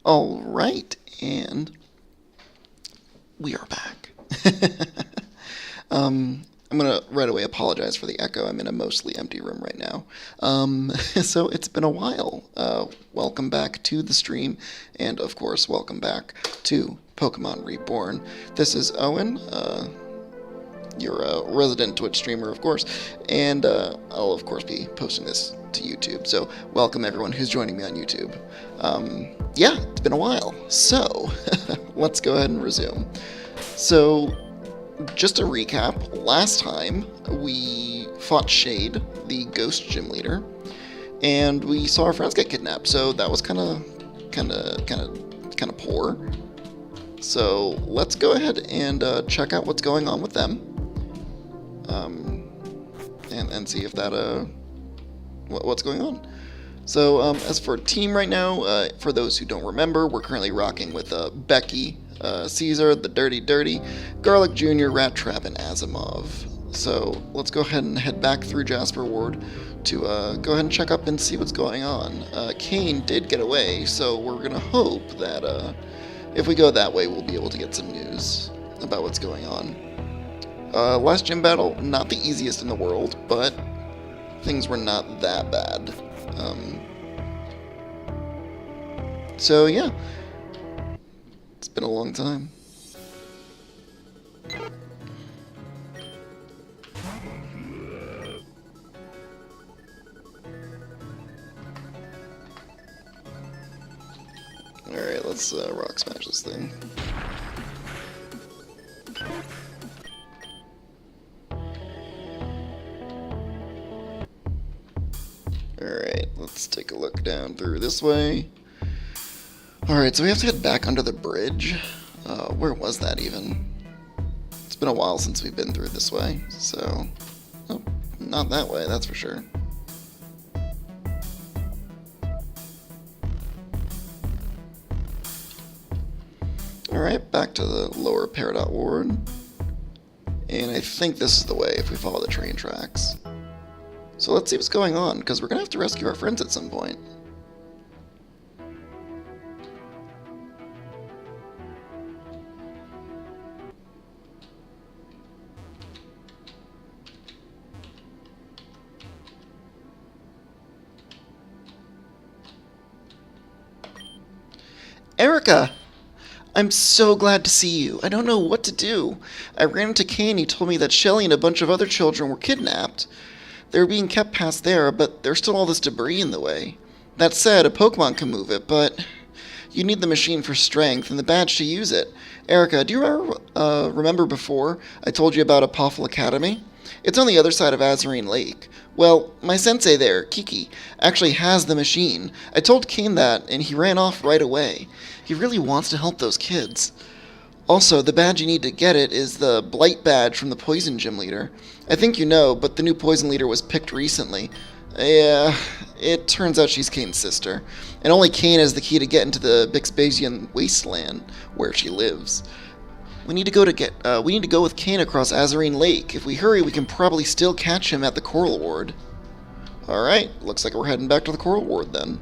All right, and we are back. I'm gonna right away apologize for the echo. I'm in a mostly empty room right now. So it's been a while. Welcome back to the stream, and of course, welcome back to Pokemon Reborn. This is Owen. You're a resident Twitch streamer, of course, and I'll of course be posting this to YouTube. So welcome everyone who's joining me on YouTube. Yeah, it's been a while. So let's go ahead and resume. So just to recap, last time we fought Shade, the ghost gym leader, and we saw our friends get kidnapped. So that was kind of poor. So let's go ahead and check out what's going on with them, and see if that what's going on. So as for team right now, for those who don't remember, we're currently rocking with Becky, Caesar, the Dirty, Garlic Jr., Rat Trap, and Asimov. So let's go ahead and head back through Jasper Ward to go ahead and check up and see what's going on. Cain did get away, so we're going to hope that if we go that way, we'll be able to get some news about what's going on. Last gym battle, not the easiest in the world, but things were not that bad. So yeah, it's been a long time. Alright, let's rock smash this thing. Alright, let's take a look down through this way. Alright, so we have to head back under the bridge. Where was that even? It's been a while since we've been through this way, so... Oh, not that way, that's for sure. Alright, back to the lower Peridot Ward. And I think this is the way if we follow the train tracks. So let's see what's going on, because we're going to have to rescue our friends at some point. Erica! I'm so glad to see you. I don't know what to do. I ran into Cain. He told me that Shelly and a bunch of other children were kidnapped. They were being kept past there, but there's still all this debris in the way. That said, a Pokemon can move it, but you need the machine for strength and the badge to use it. Erica, do you remember before I told you about Apophel Academy? It's on the other side of Azurine Lake. Well, my sensei there, Kiki, actually has the machine. I told Cain that, and he ran off right away. He really wants to help those kids. Also, the badge you need to get it is the Blight badge from the Poison Gym leader. I think you know, but the new Poison leader was picked recently. Yeah, it turns out she's Cain's sister, and only Cain has the key to get into the Bixbasian wasteland where she lives. We need to go with Cain across Azurine Lake. If we hurry, we can probably still catch him at the Coral Ward. Alright, looks like we're heading back to the Coral Ward then.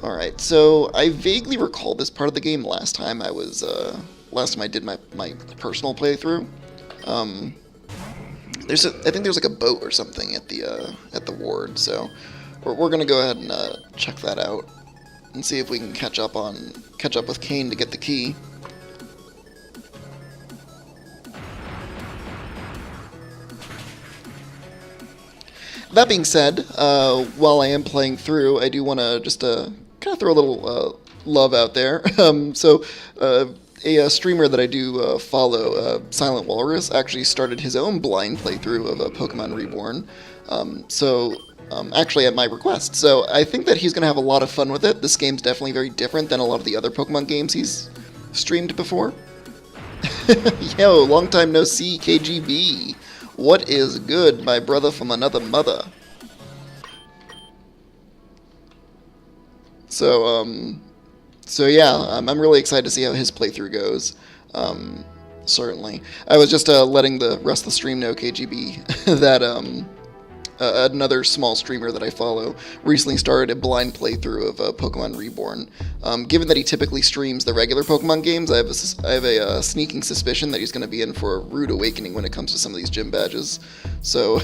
Alright, so I vaguely recall this part of the game last time I did my personal playthrough. I think there's like a boat or something at the ward, so we're gonna go ahead and check that out and see if we can catch up with Cain to get the key. That being said, while I am playing through, I do want to just kind of throw a little love out there. A streamer that I do follow, Silent Walrus, actually started his own blind playthrough of Pokemon Reborn. Actually at my request. So I think that he's going to have a lot of fun with it. This game's definitely very different than a lot of the other Pokemon games he's streamed before. Yo, long time no see, KGB. What is good, my brother from another mother? So yeah, I'm really excited to see how his playthrough goes. Certainly. I was just letting the rest of the stream know, KGB, that another small streamer that I follow, recently started a blind playthrough of Pokemon Reborn. Given that he typically streams the regular Pokemon games, I have a sneaking suspicion that he's going to be in for a rude awakening when it comes to some of these gym badges. So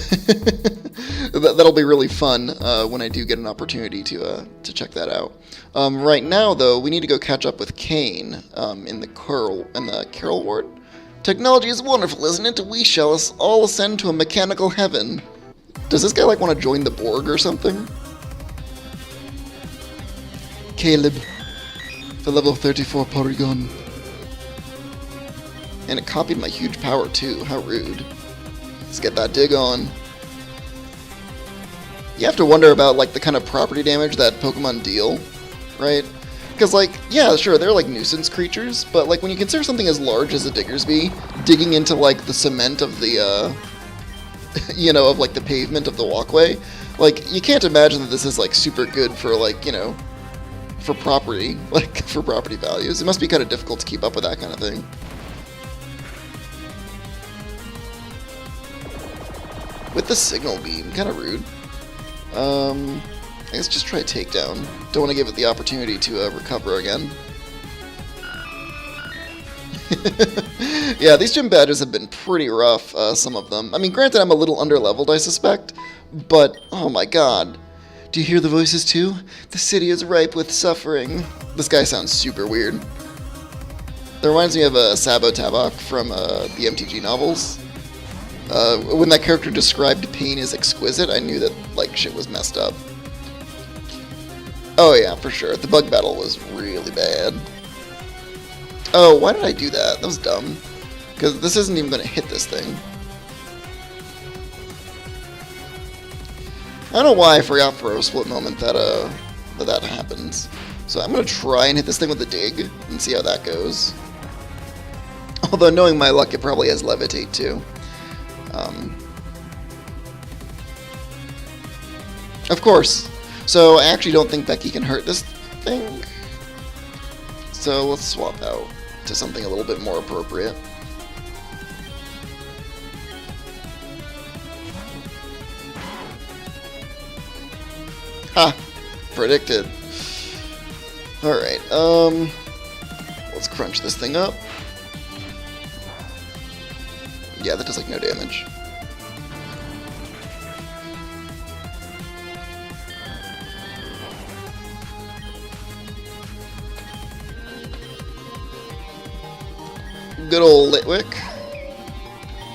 that'll be really fun when I do get an opportunity to check that out. Right now, though, we need to go catch up with Cain in the Carol Ward. Technology is wonderful, isn't it? We shall all ascend to a mechanical heaven. Does this guy, like, want to join the Borg or something? Caleb, the level 34 Porygon. And it copied my huge power, too. How rude. Let's get that dig on. You have to wonder about, like, the kind of property damage that Pokemon deal, right? Because, like, yeah, sure, they're, like, nuisance creatures, but, like, when you consider something as large as a Diggersby digging into, like, the cement of the, you know, of, like, the pavement of the walkway, like, you can't imagine that this is, like, super good for, like, you know, for property, like, for property values. It must be kind of difficult to keep up with that kind of thing. With the signal beam, kind of rude. I guess just try a takedown. Don't want to give it the opportunity to recover again. Yeah, these gym badges have been pretty rough, some of them. I mean, granted, I'm a little underleveled, I suspect, but, oh my god. Do you hear the voices too? The city is ripe with suffering. This guy sounds super weird. That reminds me of Sabo Tabak from the MTG novels. When that character described pain as exquisite, I knew that, like, shit was messed up. Oh yeah, for sure. The bug battle was really bad. Oh, why did I do that? That was dumb. Because this isn't even going to hit this thing. I don't know why I forgot for a split moment that that happens. So I'm going to try and hit this thing with a dig and see how that goes. Although knowing my luck, it probably has levitate too. Of course. So I actually don't think Becky can hurt this thing. So let's swap out to something a little bit more appropriate. Ha! Predicted. Alright, let's crunch this thing up. Yeah, that does like no damage. Good old Litwick.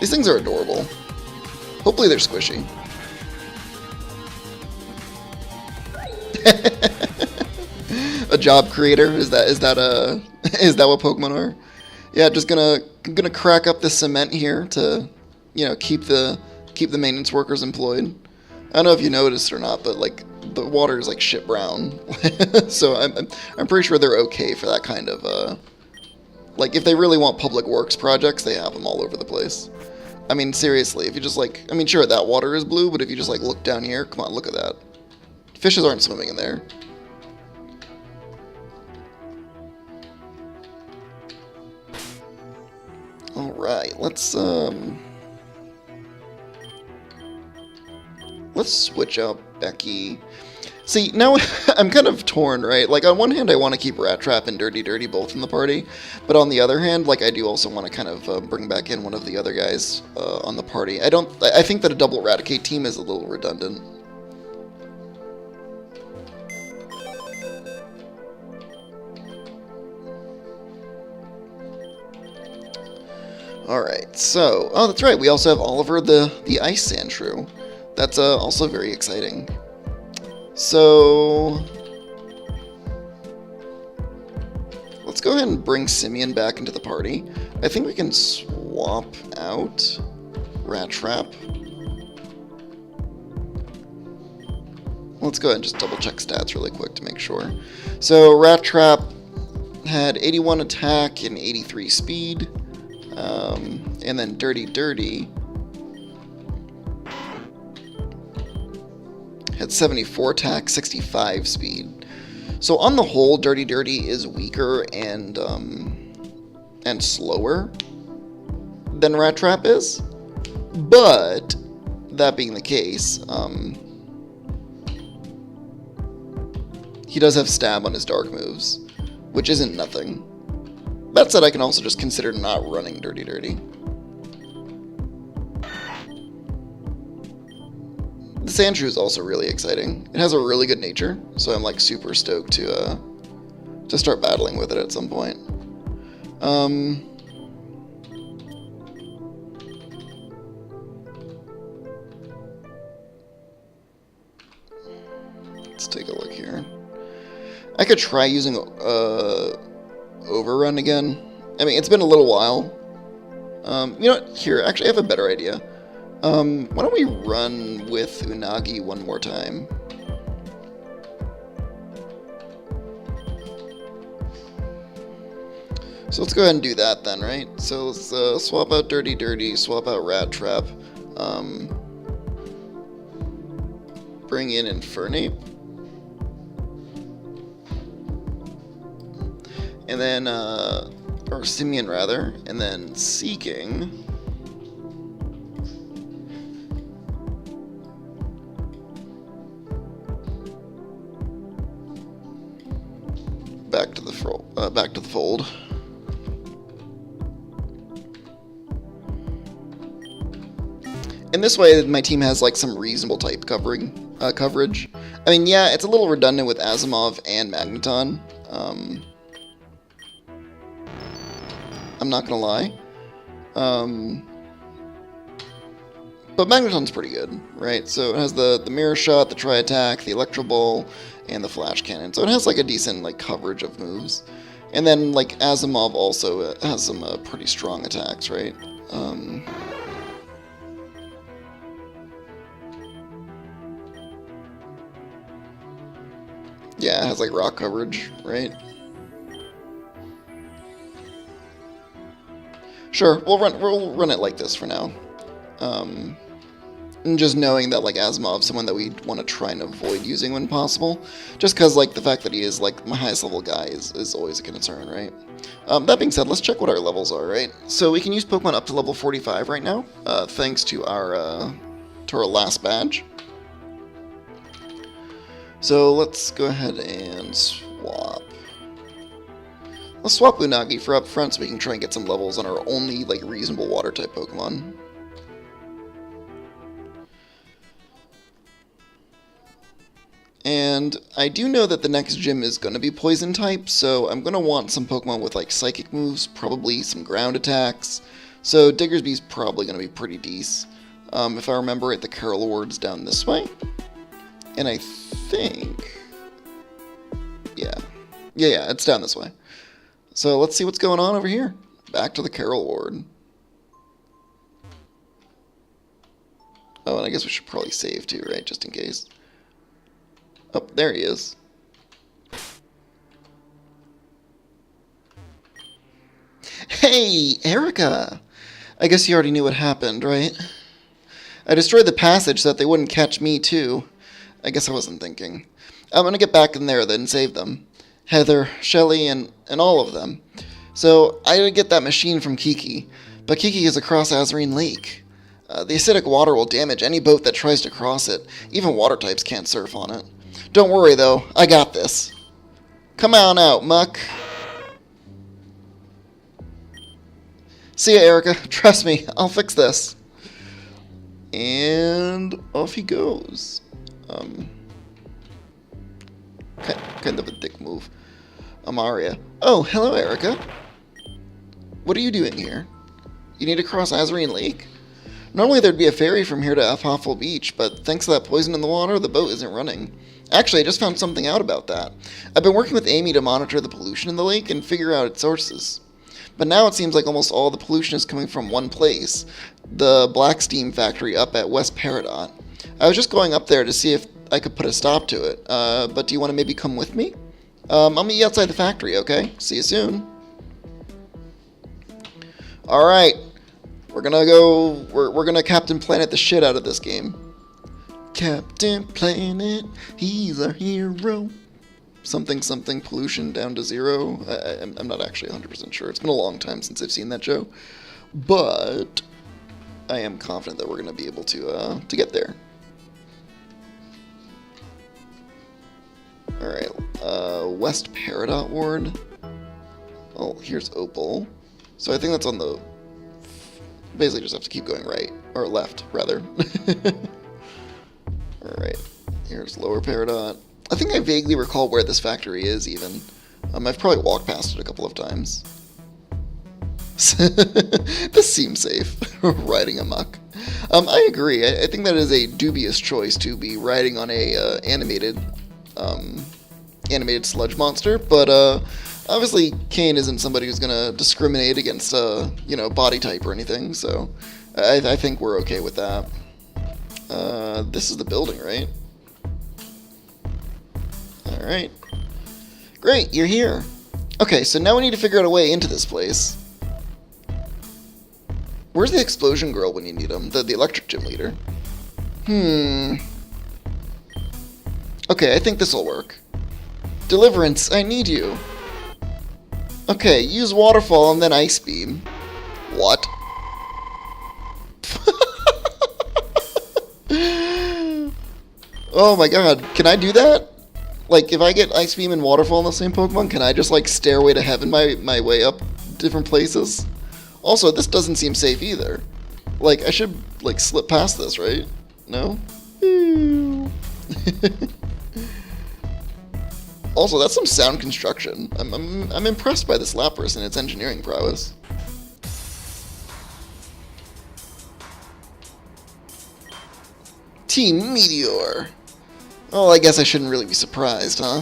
These things are adorable. Hopefully they're squishy. A job creator? Is that what Pokemon are? Yeah, just gonna crack up the cement here to, you know, keep the maintenance workers employed. I don't know if you noticed or not, but like the water is like shit brown. So I'm pretty sure they're okay for that kind of like, if they really want public works projects, they have them all over the place. I mean, seriously, if you just, like... I mean, sure, that water is blue, but if you just, like, look down here... Come on, look at that. Fishes aren't swimming in there. Alright, let's switch out Becky. See, now I'm kind of torn, right? Like, on one hand, I want to keep Rat Trap and Dirty Dirty both in the party, but on the other hand, like, I do also want to kind of bring back in one of the other guys on the party. I think that a double Eradicate team is a little redundant. Alright, so... Oh, that's right, we also have Oliver the Ice Sandshrew. That's also very exciting. So... let's go ahead and bring Simeon back into the party. I think we can swap out Rat Trap. Let's go ahead and just double check stats really quick to make sure. So Rat Trap had 81 attack and 83 speed. And then Dirty Dirty had 74 attack, 65 speed. So on the whole, Dirty Dirty is weaker and slower than Rat Trap is. But that being the case, he does have stab on his dark moves, which isn't nothing. That said, I can also just consider not running Dirty Dirty. The Sandshrew is also really exciting. It has a really good nature, so I'm like super stoked to start battling with it at some point. Let's take a look here. I could try using Overrun again. I mean, it's been a little while. You know what? Here, actually, I have a better idea. Why don't we run with Unagi one more time? So let's go ahead and do that then, right? So let's swap out Dirty Dirty, swap out Rat Trap, bring in Infernape. And then, or Simeon rather, and then Seeking. Back to the fold. And this way, my team has like some reasonable type coverage. I mean, yeah, it's a little redundant with Asimov and Magneton. I'm not gonna lie. But Magneton's pretty good, right? So it has the Mirror Shot, the Tri-Attack, the Electro Ball, and the Flash Cannon. So it has like a decent like coverage of moves. And then like Asimov also has some pretty strong attacks, right? Yeah, it has like rock coverage, right? Sure, we'll run it like this for now. And just knowing that like Asimov's someone that we want to try and avoid using when possible, just because like the fact that he is like my highest level guy is always a concern, right? That being said, let's check what our levels are, right? So we can use Pokemon up to level 45 right now, thanks to our last badge. So let's go ahead and swap. Let's swap Unagi for up front so we can try and get some levels on our only like reasonable water type Pokemon. And I do know that the next gym is going to be poison type, so I'm going to want some Pokemon with like psychic moves, probably some ground attacks. So Diggersby's probably going to be pretty decent. If I remember it, the Carol Ward's down this way. And I think... Yeah, it's down this way. So let's see what's going on over here. Back to the Carol Ward. Oh, and I guess we should probably save too, right? Just in case. Oh, there he is. Hey, Erica! I guess you already knew what happened, right? I destroyed the passage so that they wouldn't catch me too. I guess I wasn't thinking. I'm gonna get back in there then and save them. Heather, Shelly, and all of them. So, I did get that machine from Kiki, but Kiki is across Azarine Lake. The acidic water will damage any boat that tries to cross it. Even water types can't surf on it. Don't worry, though. I got this. Come on out, Muck. See ya, Erica. Trust me, I'll fix this. And off he goes. Kind of a dick move. Amaria. Oh, hello, Erica. What are you doing here? You need to cross Azarine Lake? Normally there'd be a ferry from here to Afhoffel Beach, but thanks to that poison in the water, the boat isn't running. Actually, I just found something out about that. I've been working with Amy to monitor the pollution in the lake and figure out its sources. But now it seems like almost all the pollution is coming from one place, the Black Steam Factory up at West Peridot. I was just going up there to see if I could put a stop to it, but do you want to maybe come with me? I'll meet you outside the factory, okay? See you soon. Alright, we're gonna Captain Planet the shit out of this game. Captain Planet, he's our hero. Something pollution down to 0. I'm not actually 100% sure. It's been a long time since I've seen that show. But I am confident that we're going to be able to get there. Alright, West Peridot Ward. Oh, here's Opal. So I think that's on the... Basically just have to keep going right. Or left, rather. Alright, here's Lower Peridot. I think I vaguely recall where this factory is, even. I've probably walked past it a couple of times. This seems safe. Riding amok. I agree. I think that is a dubious choice to be riding on a animated sludge monster, but obviously Cain isn't somebody who's gonna discriminate against body type or anything, so I think we're okay with that. This is the building, right? Alright. Great, you're here. Okay, so now we need to figure out a way into this place. Where's the explosion girl when you need them? The electric gym leader. Okay, I think this'll work. Deliverance, I need you. Okay, use waterfall and then ice beam. What? Oh my god, can I do that? Like, if I get ice beam and waterfall in the same Pokemon, can I just, like, stairway to heaven my way up different places? Also, this doesn't seem safe either. Like, I should, like, slip past this, right? No? Also, that's some sound construction. I'm impressed by this Lapras and its engineering prowess. Team Meteor. Oh, I guess I shouldn't really be surprised, huh?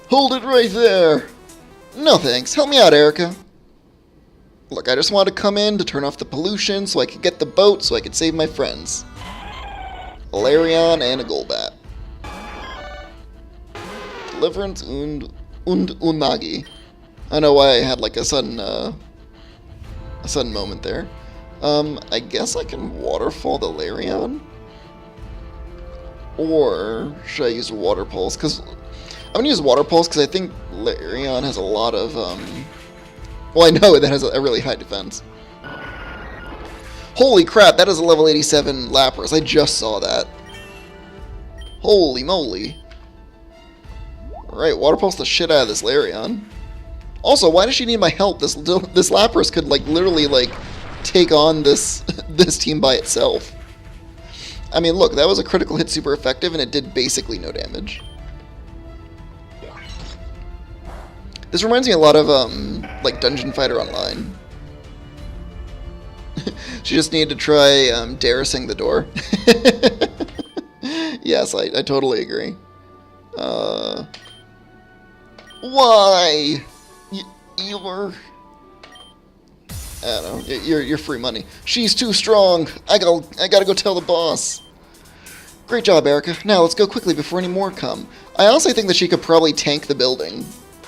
Hold it right there! No thanks, help me out, Erica. Look, I just wanted to come in to turn off the pollution so I could get the boat so I could save my friends. Larion and a Golbat. Deliverance und Unagi. I know why I had like a sudden moment there. I guess I can waterfall the Larion? Or should I use Water Pulse? Because I'm going to use Water Pulse because I think Larion has a lot of, well, I know that has a really high defense. Holy crap, that is a level 87 Lapras. I just saw that. Holy moly. Alright, Water Pulse the shit out of this Larion. Also, why does she need my help? This Lapras could, like, literally, like, take on this team by itself. I mean, look, that was a critical hit super effective, and it did basically no damage. This reminds me a lot of, like, Dungeon Fighter Online. She just needed to try, Darracing the door. Yes, I totally agree. Why? You're... I don't know, you're free money. She's too strong. I gotta go tell the boss. Great job, Erica. Now let's go quickly before any more come. I honestly think that she could probably tank the building.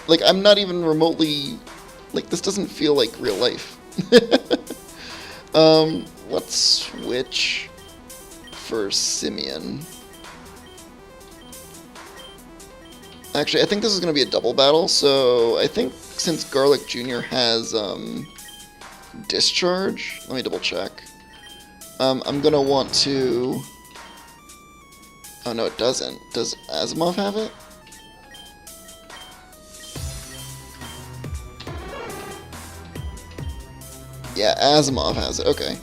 Like, I'm not even remotely... Like, this doesn't feel like real life. Let's switch for Simeon. Actually, I think this is going to be a double battle, so I think since Garlic Jr. has, Discharge, let me double check. I'm going to want to... Oh, no, it doesn't. Does Asimov have it? Yeah, Asimov has it. Okay.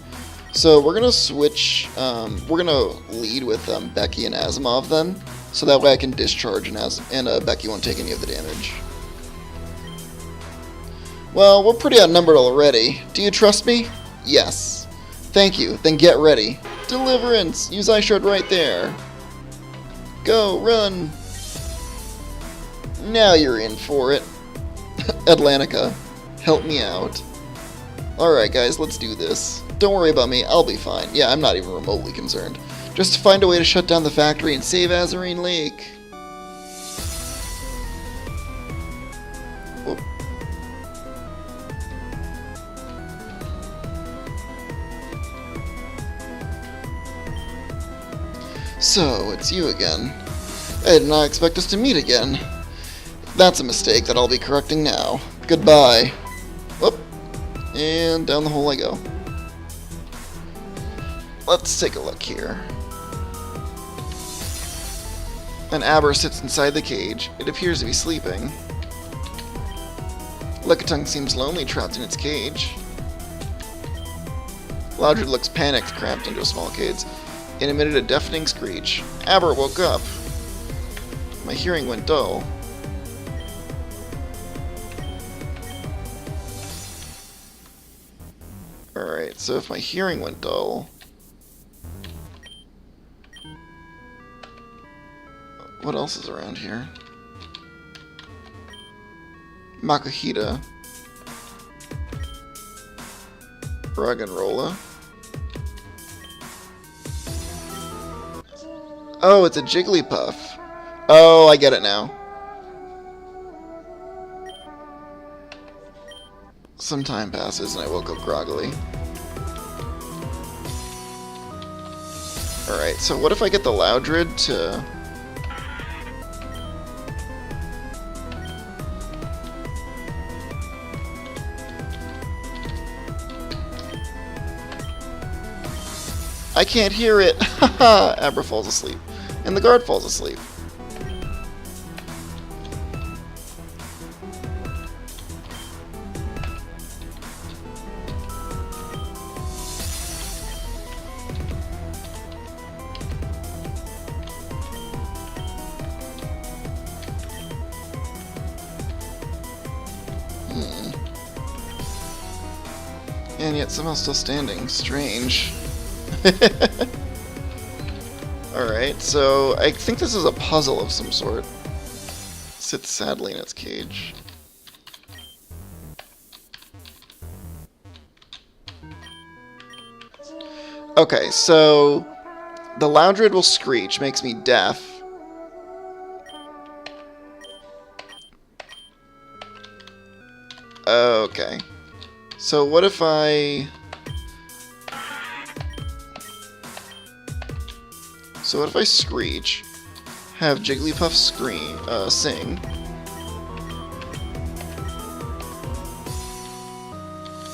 So we're going to switch... we're going to lead with Becky and Asimov then. So that way I can discharge and Becky won't take any of the damage. Well, we're pretty outnumbered already. Do you trust me? Yes. Thank you. Then get ready. Deliverance! Use Ice Shard right there. Go, run! Now you're in for it. Atlantica, help me out. Alright guys, let's do this. Don't worry about me, I'll be fine. Yeah, I'm not even remotely concerned. Just to find a way to shut down the factory and save Azurine Lake. Whoop. So, it's you again. I did not expect us to meet again. That's a mistake that I'll be correcting now. Goodbye. Whoop. And down the hole I go. Let's take a look here. An Aber sits inside the cage. It appears to be sleeping. Lickitung seems lonely trapped in its cage. Loudred looks panicked, cramped into a small cage. It emitted a deafening screech. Aber woke up. My hearing went dull. Alright, so if my hearing went dull... What else is around here? Makuhita. Rug'n'Rolla. Oh, it's a Jigglypuff. Oh, I get it now. Some time passes and I woke up groggily. Alright, so what if I get the Loudred to... I can't hear it! Haha! Aber falls asleep. And the guard falls asleep. And yet somehow still standing. Strange. Alright, so I think this is a puzzle of some sort. Sits sadly in its cage. Okay, so the Loudred will screech, makes me deaf. Okay. So what if I... So what if I screech, have Jigglypuff scream, sing,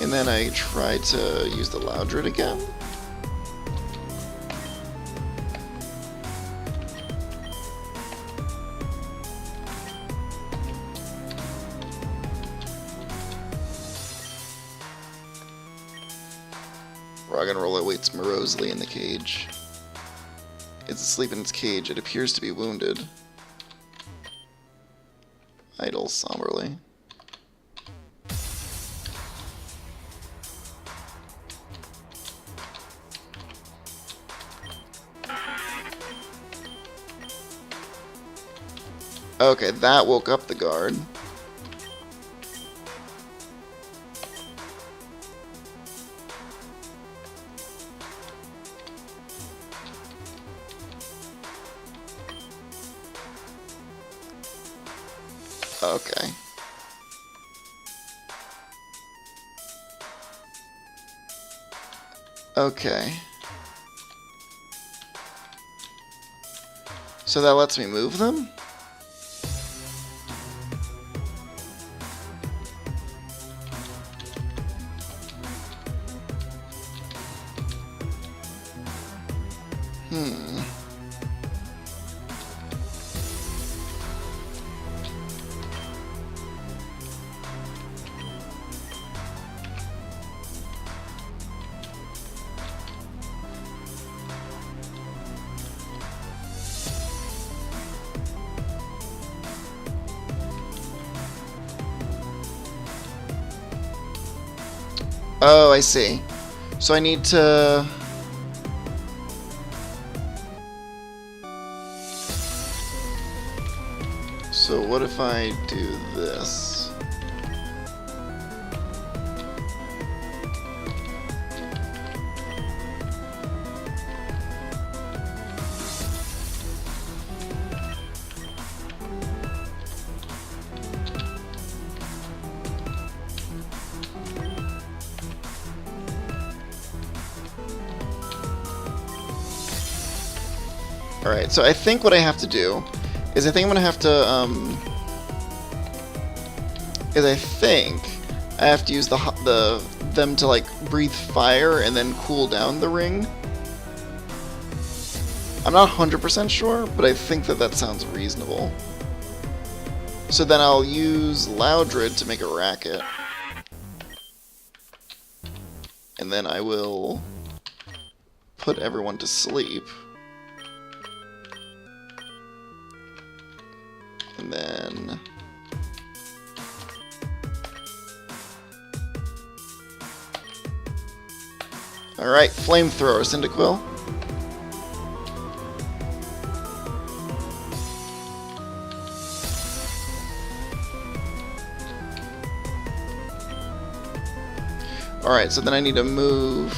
and then I try to use the Loudred again? Rug'n'Rolla waits morosely in the cage. It's asleep in its cage. It appears to be wounded. Idles somberly. Okay, that woke up the guard. Okay. Okay. So that lets me move them? Oh, I see. So I need to... So what if I do this? Alright, so I think what I have to do is I think I'm gonna have to, I have to use them to, like, breathe fire and then cool down the ring. I'm not 100% sure, but I think that that sounds reasonable. So then I'll use Loudred to make a racket. And then I will put everyone to sleep. And then... Alright, flamethrower, Cyndaquil. Alright, so then I need to move...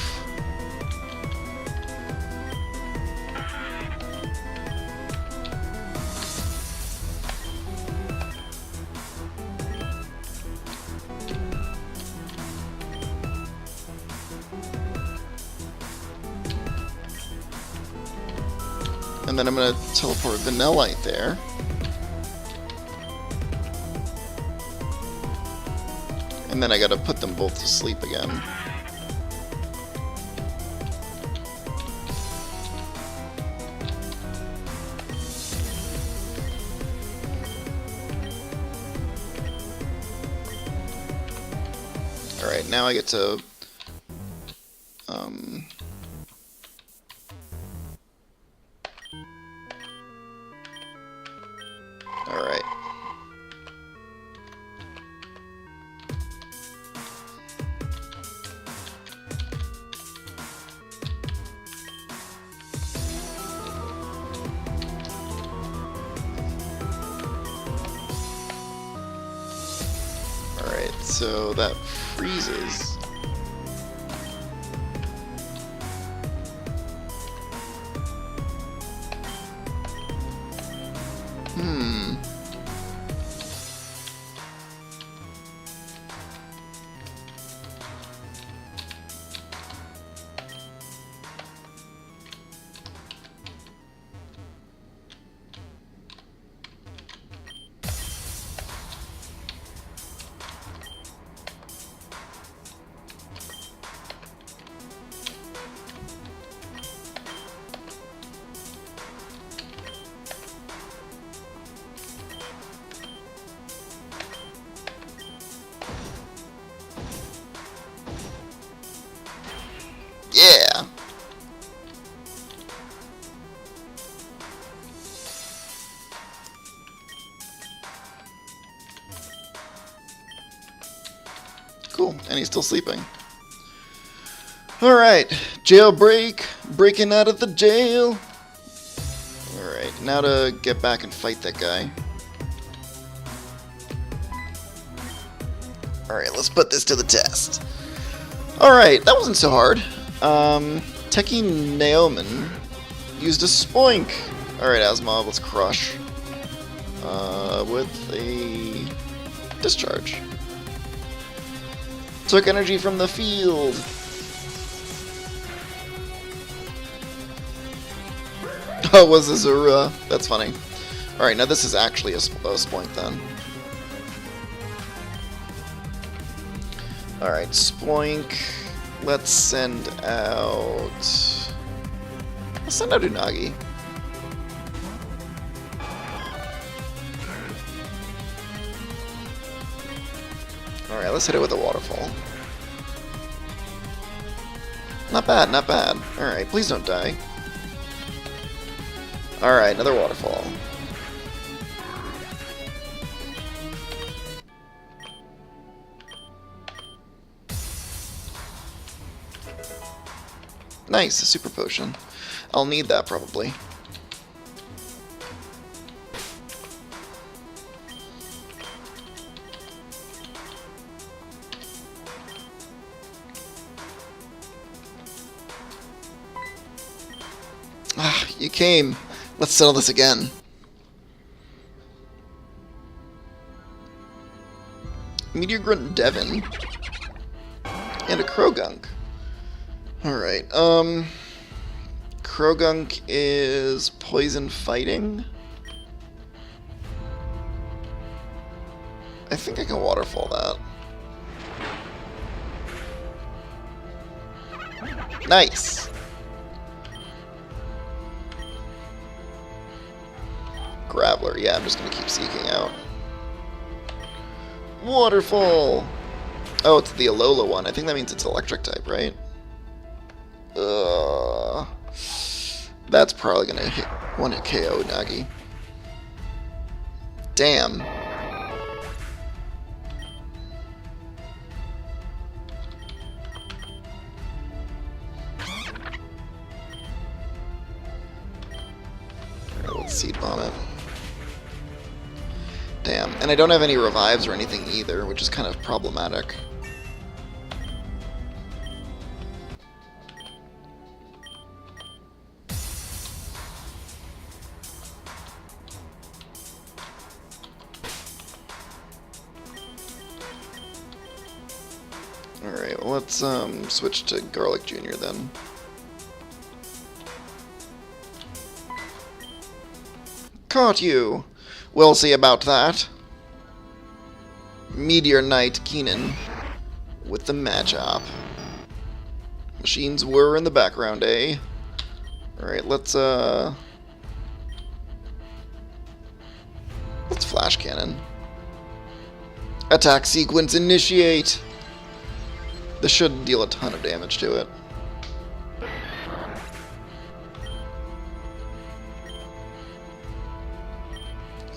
And then I'm going to teleport Vanillite there. And then I gotta put them both to sleep again. Alright, now I get to... Alright. Alright, so that freezes. Yeah! Cool, and he's still sleeping. Alright, jailbreak, breaking out of the jail. Alright, now to get back and fight that guy. Alright, let's put this to the test. Alright, that wasn't so hard. Techie Naomin used a Spoink. Alright, Asmov, let's crush. With a discharge. Took energy from the field. Oh, it was a Zorua. That's funny. Alright, now this is actually a Spoink then. Alright, Spoink. Let's send out... Let's send out Unagi. Alright, let's hit it with a waterfall. Not bad, not bad. Alright, please don't die. Alright, another waterfall. Nice, a super potion. I'll need that probably. Ah, you came. Let's settle this again. Meteor Grunt Devon. And a Krogunk. Alright, Krogunk is poison fighting. I think I can waterfall that. Nice! Or, yeah, I'm just going to keep seeking out. Waterfall! Oh, it's the Alola one. I think that means it's electric type, right? That's probably going to hit one-hit KO Nagi. Damn. Let's Seed Bomb it. Damn. And I don't have any revives or anything either, which is kind of problematic. Alright, well, let's switch to Garlic Jr. then. Caught you! We'll see about that. Meteor Knight Keenan with the matchup. Machines were in the background, eh? Alright, let's Flash Cannon. Attack sequence initiate! This should deal a ton of damage to it.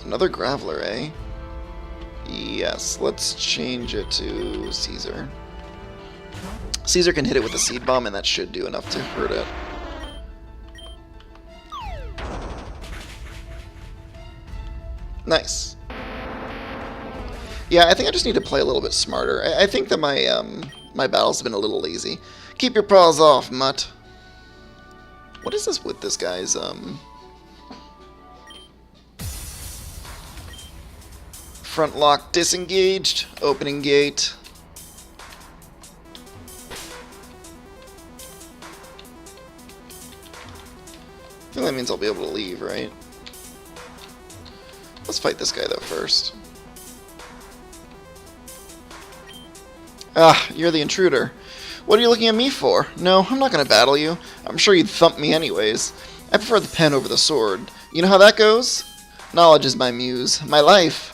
Another Graveler, eh? Yes, let's change it to Caesar. Caesar can hit it with a Seed Bomb, and that should do enough to hurt it. Nice. Yeah, I think I just need to play a little bit smarter. I think that my my battles have been a little lazy. Keep your paws off, mutt. What is this with this guy's front lock disengaged, opening gate. I think that means I'll be able to leave, right? Let's fight this guy though first. Ah, you're the intruder. What are you looking at me for? No, I'm not going to battle you. I'm sure you'd thump me anyways. I prefer the pen over the sword. You know how that goes? Knowledge is my muse. My life.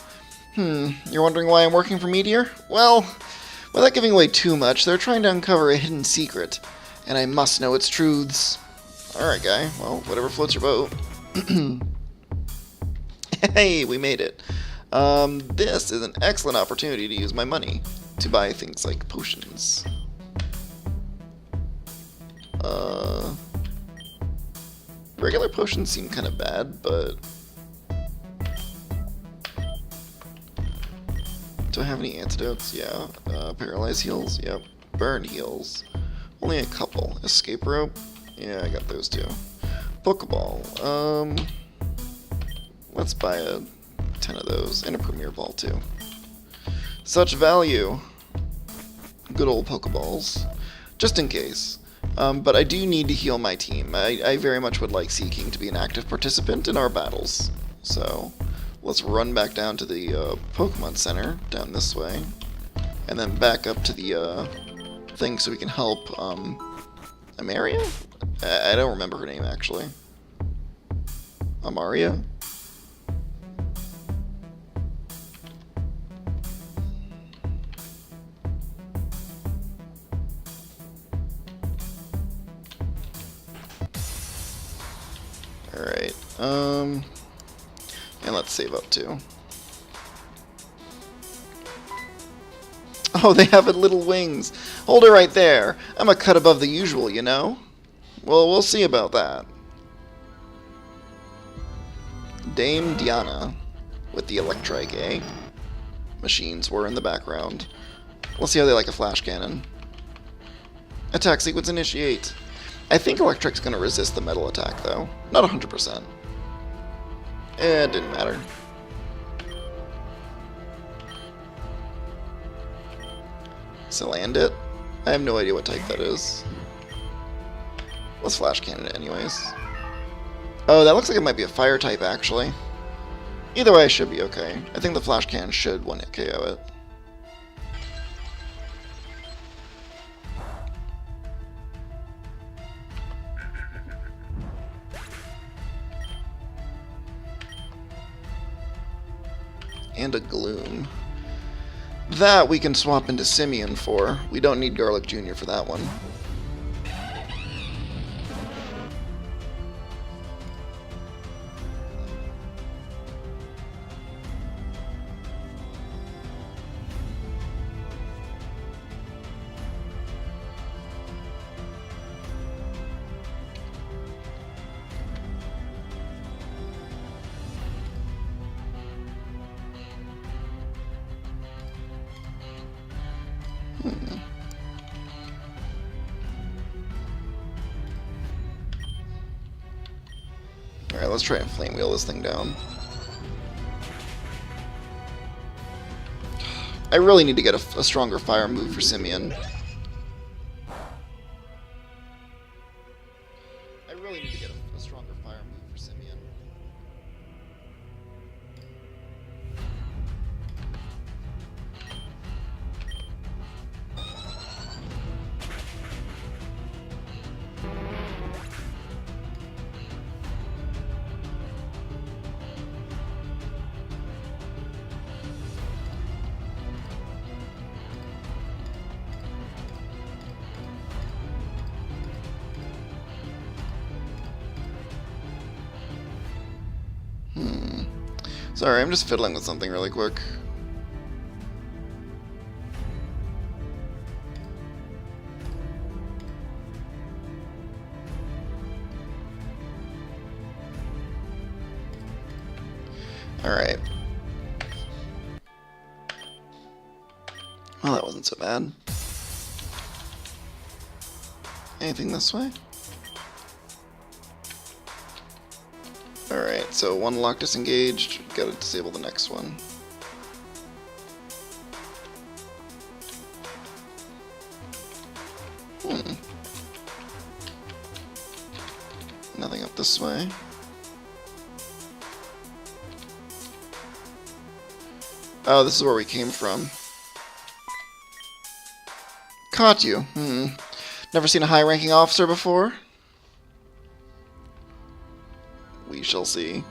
You're wondering why I'm working for Meteor? Well, without giving away too much, they're trying to uncover a hidden secret. And I must know its truths. Alright, guy. Well, whatever floats your boat. Hey, we made it. This is an excellent opportunity to use my money to buy things like potions. Regular potions seem kind of bad, but do I have any antidotes? Yeah. Paralyze heals? Yep. Burn heals. Only a couple. Escape rope? Yeah, I got those too. Pokeball. Let's buy 10 of those, and a Premier Ball too. Such value. Good old Pokeballs. Just in case. But I do need to heal my team. I very much would like Seaking to be an active participant in our battles. So, let's run back down to the Pokemon Center, down this way. And then back up to the thing so we can help Amaria? I don't remember her name, actually. Amaria? Alright, and let's save up too. Oh, they have little wings. Hold it right there. I'm a cut above the usual, you know? Well, we'll see about that. Dame Diana with the Electrike, eh? Machines were in the background. Let's see how they like a flash cannon. Attack sequence initiate. I think Electric's going to resist the metal attack, though. Not 100%. It didn't matter. So land it? I have no idea what type that is. Let's flash cannon it anyways. Oh, that looks like it might be a fire type, actually. Either way, I should be okay. I think the flash cannon should one-hit KO it. and a Gloom. That we can swap into Simeon for. We don't need Garlic Jr. for that one. Alright, let's try and flame wheel this thing down. I really need to get a stronger fire move for Simeon. I really need to get a stronger fire move for Simeon. Sorry, I'm just fiddling with something really quick. Alright. Well, that wasn't so bad. Anything this way? Alright, so one lock disengaged, gotta disable the next one. Nothing up this way. Oh, this is where we came from. Caught you. Never seen a high-ranking officer before? We shall see.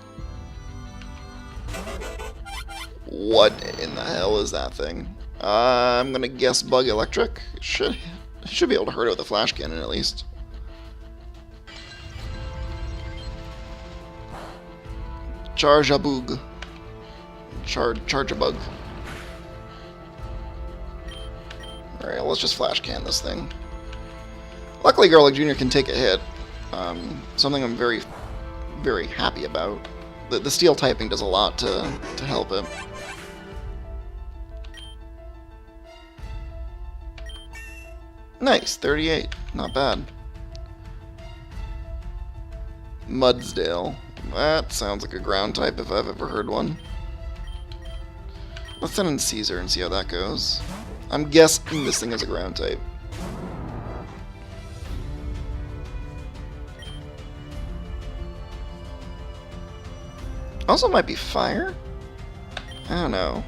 What in the hell is that thing? I'm gonna guess bug electric. Should be able to hurt it with a flash cannon at least. Charge a bug. Charge a bug. Alright, let's just flash can this thing. Luckily, Garlic Jr. can take a hit. Something I'm very happy about. The steel typing does a lot to help it. Nice, 38. Not bad. Mudsdale. That sounds like a ground type if I've ever heard one. Let's send in Caesar and see how that goes. I'm guessing this thing is a ground type. Also might be fire? I don't know.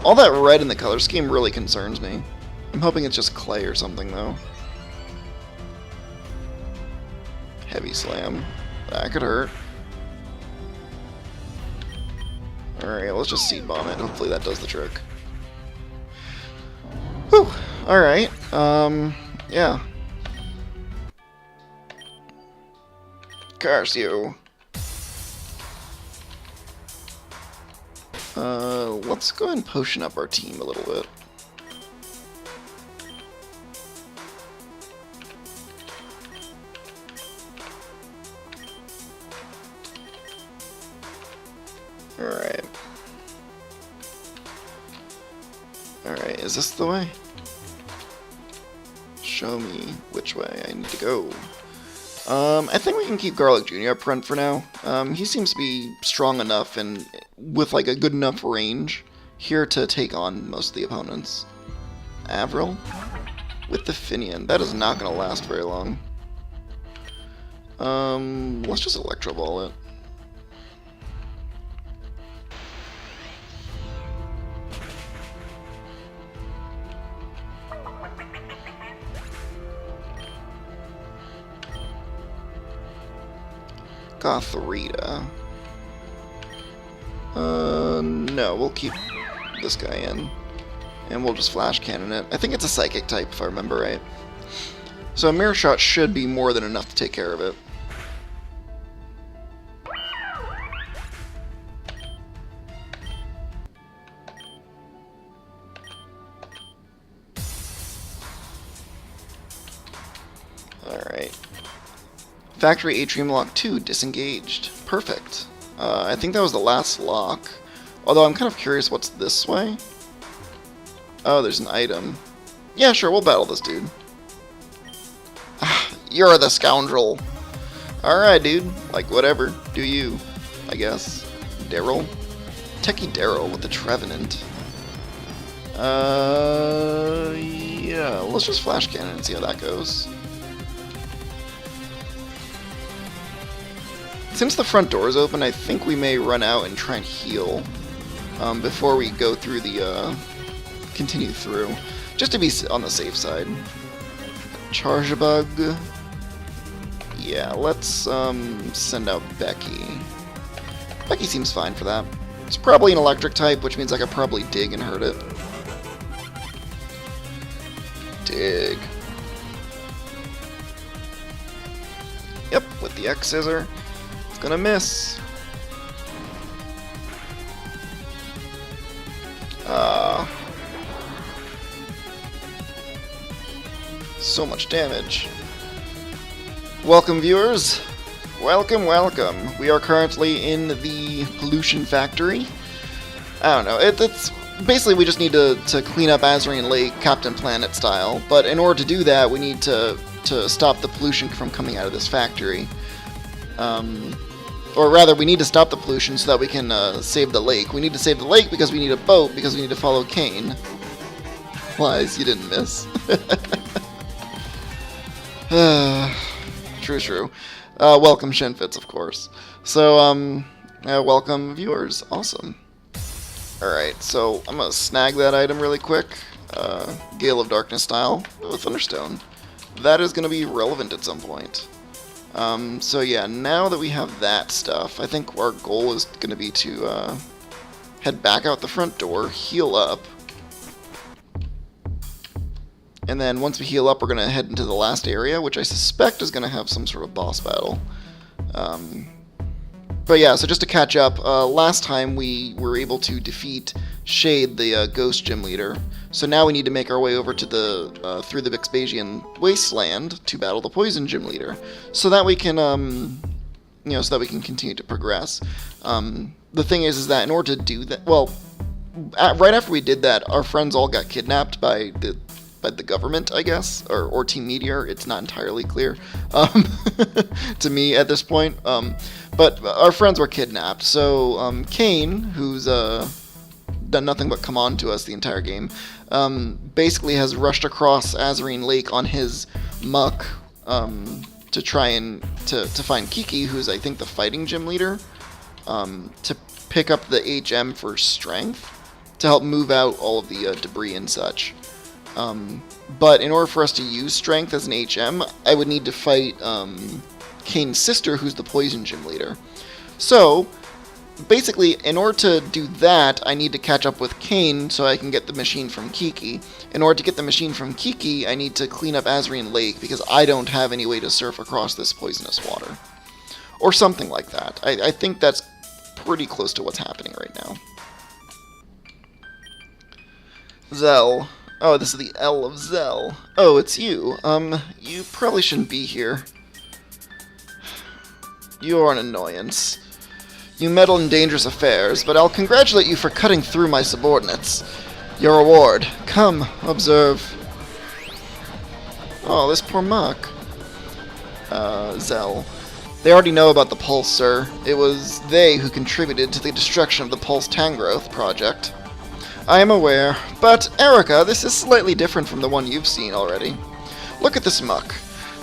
All that red in the color scheme really concerns me. I'm hoping it's just clay or something, though. Heavy slam. That could hurt. Alright, let's just seed bomb it. Hopefully that does the trick. Whew. Alright. Yeah. Curse you. Let's go ahead and potion up our team a little bit. Alright. Alright, is this the way? Show me which way I need to go. I think we can keep Garlic Jr. up front for now. He seems to be strong enough and with like a good enough range here to take on most of the opponents. Avril with the Finian. That is not going to last very long. Let's just Electro Ball it. Gothrita. No, we'll keep this guy in. And we'll just flash cannon it. I think it's a psychic type, if I remember right. So a mirror shot should be more than enough to take care of it. Alright. Factory Atrium Lock 2 disengaged. Perfect. I think that was the last lock. Although I'm kind of curious what's this way. Oh, there's an item. Yeah, sure, we'll battle this dude. You're the scoundrel. Alright, dude. Like, whatever. Do you, I guess. Daryl? Techie Daryl with the Trevenant. Yeah, let's just flash cannon and see how that goes. Since the front door is open, I think we may run out and try and heal before we go through the, continue through. Just to be on the safe side. Charge bug. Yeah, let's send out Becky. Becky seems fine for that. It's probably an electric type, which means I could probably dig and hurt it. Dig. Yep, with the X scissor. It's gonna miss. So much damage. Welcome, viewers. Welcome, welcome. We are currently in the pollution factory. I don't know. It's basically we just need to clean up Azarine Lake, Captain Planet style. But in order to do that, we need to stop the pollution from coming out of this factory. Or rather, we need to stop the pollution so that we can save the lake. We need to save the lake because we need a boat, because we need to follow Cain. Lies, you didn't miss. True. Welcome, Shinfits, of course. So, welcome, viewers. Awesome. Alright, so I'm gonna snag that item really quick. Gale of Darkness style. Oh, Thunderstone. That is gonna be relevant at some point. So yeah, now that we have that stuff, I think our goal is gonna be to, head back out the front door, heal up. And then once we heal up, we're going to head into the last area, which I suspect is going to have some sort of boss battle. But yeah, so just to catch up, last time we were able to defeat Shade, the ghost gym leader. So now we need to make our way over to the through the Vexbasian wasteland to battle the poison gym leader, so that we can so that we can continue to progress. The thing is that in order to do that, well, right after we did that, our friends all got kidnapped by the government, I guess, or Team Meteor. It's not entirely clear to me at this point. But our friends were kidnapped. So Cain, who's done nothing but come on to us the entire game, basically has rushed across Azarine Lake on his muck to try and to find Kiki, who's I think the fighting gym leader, to pick up the HM for strength to help move out all of the debris and such. But in order for us to use strength as an HM, I would need to fight Cain's sister, who's the poison gym leader. So, basically, in order to do that, I need to catch up with Cain so I can get the machine from Kiki. In order to get the machine from Kiki, I need to clean up Azarine Lake, because I don't have any way to surf across this poisonous water. Or something like that. I think that's pretty close to what's happening right now. Zell. Oh, this is the L of Zell. Oh, it's you. You probably shouldn't be here. You are an annoyance. You meddle in dangerous affairs, but I'll congratulate you for cutting through my subordinates. Your reward. Come, observe. Oh, this poor muck. Zell. They already know about the Pulse, sir. It was they who contributed to the destruction of the Pulse Tangrowth project. I am aware, but Erica, this is slightly different from the one you've seen already. Look at this muck.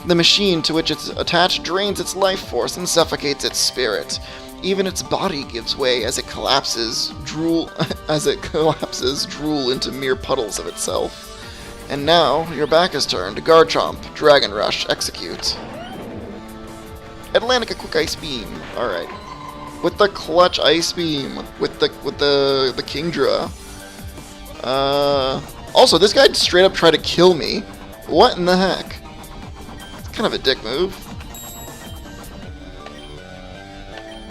The machine to which it's attached drains its life force and suffocates its spirit. Even its body gives way as it collapses, drool into mere puddles of itself. And now, your back is turned. Garchomp, Dragon Rush, execute. Atlantica Quick Ice Beam. Alright. With the clutch ice beam. With the Kingdra. Also, this guy straight up tried to kill me. What in the heck? It's kind of a dick move.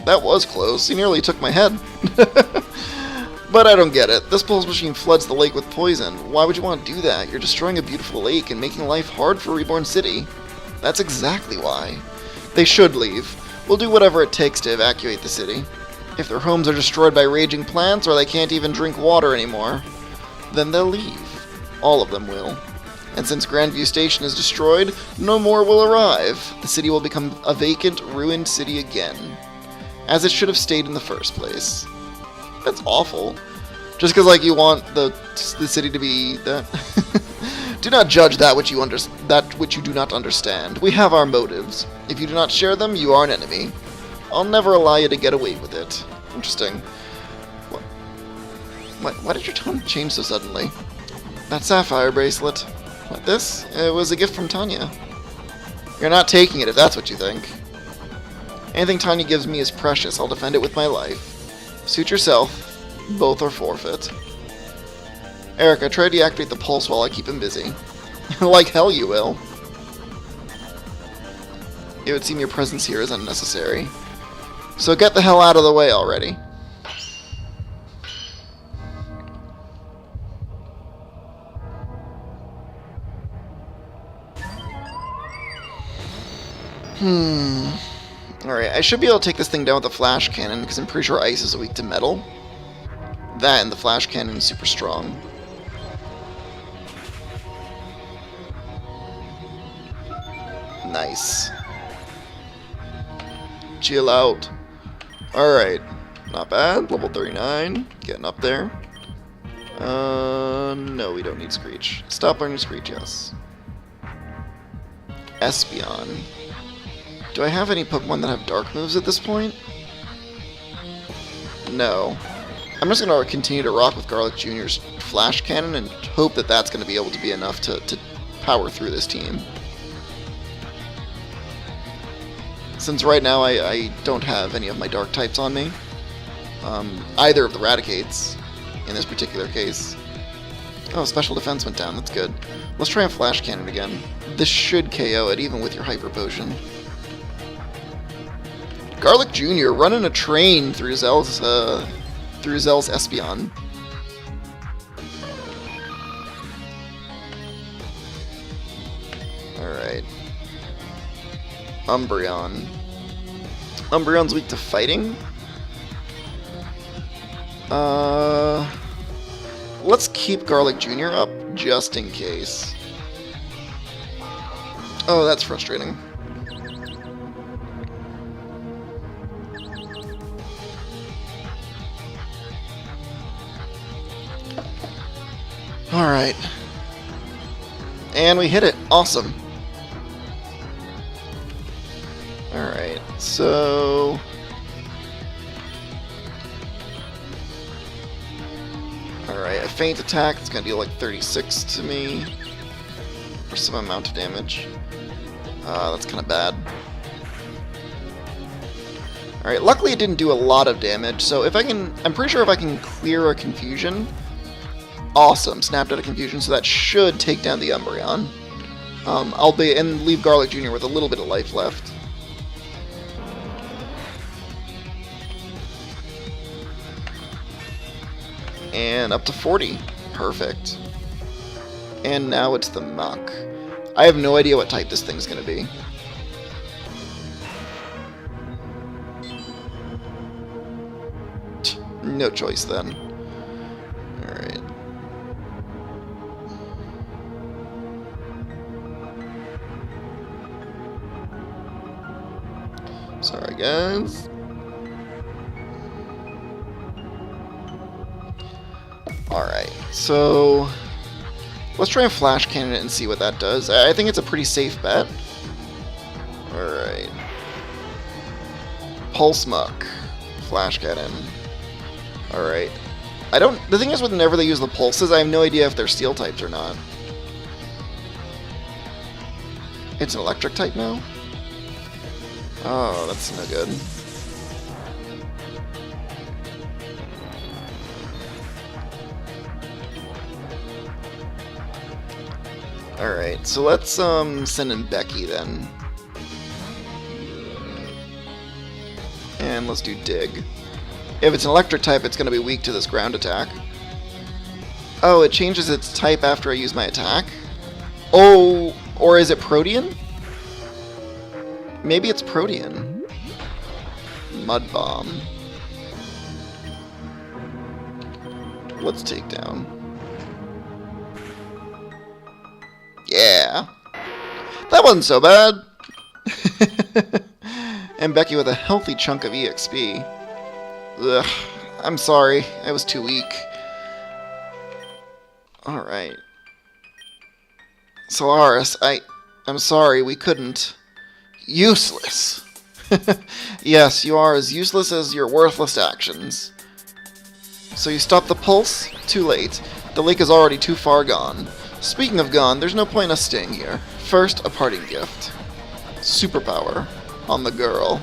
That was close. He nearly took my head. But I don't get it. This pulse machine floods the lake with poison. Why would you want to do that? You're destroying a beautiful lake and making life hard for Reborn City. That's exactly why. They should leave. We'll do whatever it takes to evacuate the city. If their homes are destroyed by raging plants or they can't even drink water anymore, then they'll leave. All of them will. And since Grandview Station is destroyed, no more will arrive. The city will become a vacant, ruined city again. As it should have stayed in the first place. That's awful. Just because, like, you want the city to be that. Do not judge that which you do not understand. We have our motives. If you do not share them, you are an enemy. I'll never allow you to get away with it. Interesting. Why did your tone change so suddenly? That sapphire bracelet. What, this? It was a gift from Tanya. You're not taking it if that's what you think. Anything Tanya gives me is precious. I'll defend it with my life. Suit yourself. Both are forfeit. Erica, try to deactivate the pulse while I keep him busy. Like hell you will. It would seem your presence here is unnecessary. So get the hell out of the way already. Alright, I should be able to take this thing down with a flash cannon, because I'm pretty sure ice is weak to metal. That and the flash cannon is super strong. Nice. Chill out. Alright. Not bad. Level 39. Getting up there. No, we don't need Screech. Stop learning Screech, yes. Espeon. Do I have any Pokemon that have dark moves at this point? No. I'm just going to continue to rock with Garlic Jr.'s Flash Cannon and hope that that's going to be able to be enough to power through this team. Since right now I don't have any of my dark types on me. Either of the Raticates, in this particular case. Oh, special defense went down, that's good. Let's try a Flash Cannon again. This should KO it, even with your Hyper Potion. Garlic Jr. running a train through Zell's Espeon. Alright. Umbreon. Umbreon's weak to fighting. Let's keep Garlic Jr. up, just in case. Oh, that's frustrating. Alright. And we hit it. Awesome. Alright, so... Alright, a feint attack. It's going to deal like 36 to me. For some amount of damage. That's kind of bad. Alright, luckily it didn't do a lot of damage, so if I can... I'm pretty sure if I can clear a confusion... Awesome, snapped out of confusion, so that should take down the Umbreon. And leave Garlic Jr. with a little bit of life left. And up to 40. Perfect. And now it's the Muck. I have no idea what type this thing's gonna be. No choice then. Alright. Sorry, guys. Alright, so let's try and Flash Cannon it and see what that does. I think it's a pretty safe bet. Alright. Pulse Muck. Flash Cannon. Alright. The thing is, whenever they use the pulses, I have no idea if they're steel types or not. It's an electric type now? Oh, that's no good. Alright, so let's send in Becky then. And let's do Dig. If it's an electric type, it's going to be weak to this ground attack. Oh, it changes its type after I use my attack? Oh, or is it Protean? Maybe it's Protean. Mud Bomb. Let's take down. Yeah. That wasn't so bad. And Becky with a healthy chunk of EXP. Ugh. I'm sorry. I was too weak. Alright. Solaris, I'm sorry, we couldn't. Useless. Yes, you are as useless as your worthless actions. So you stopped the pulse? Too late. The lake is already too far gone. Speaking of gone, there's no point us staying here. First, a parting gift. Superpower. On the girl.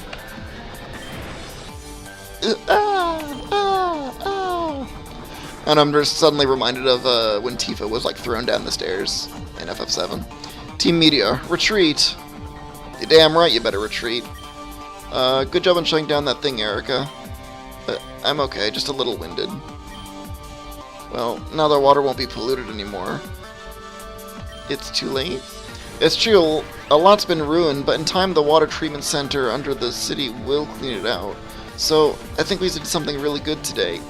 And I'm just suddenly reminded of when Tifa was like thrown down the stairs in FF7. Team Meteor, retreat. You're damn right you better retreat. Good job on shutting down that thing, Erica. But I'm okay, just a little winded. Well, now the water won't be polluted anymore. It's too late? It's true, a lot's been ruined, but in time the water treatment center under the city will clean it out. So, I think we did something really good today.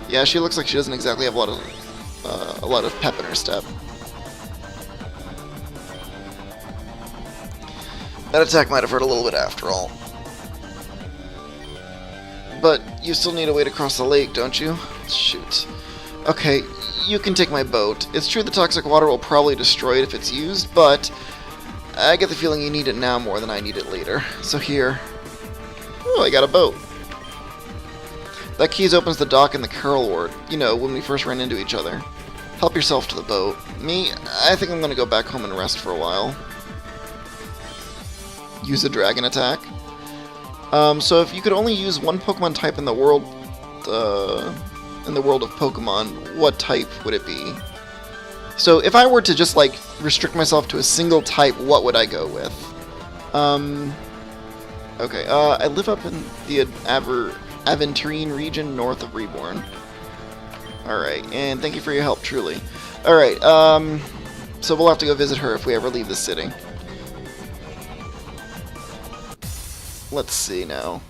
Yeah, she looks like she doesn't exactly have a lot of pep in her step. That attack might have hurt a little bit after all. But you still need a way to cross the lake, don't you? Shoot. Okay, you can take my boat. It's true the toxic water will probably destroy it if it's used, but I get the feeling you need it now more than I need it later. So here. Oh, I got a boat. That keys opens the dock in the Carol Ward. You know, when we first ran into each other. Help yourself to the boat. Me, I think I'm gonna go back home and rest for a while. Use a dragon attack. So if you could only use one Pokemon type in the world of Pokemon, what type would it be? So if I were to just like restrict myself to a single type, what would I go with? Okay, I live up in the Aventurine region north of Reborn. Alright, and thank you for your help, truly. Alright, so we'll have to go visit her if we ever leave the city. Let's see now.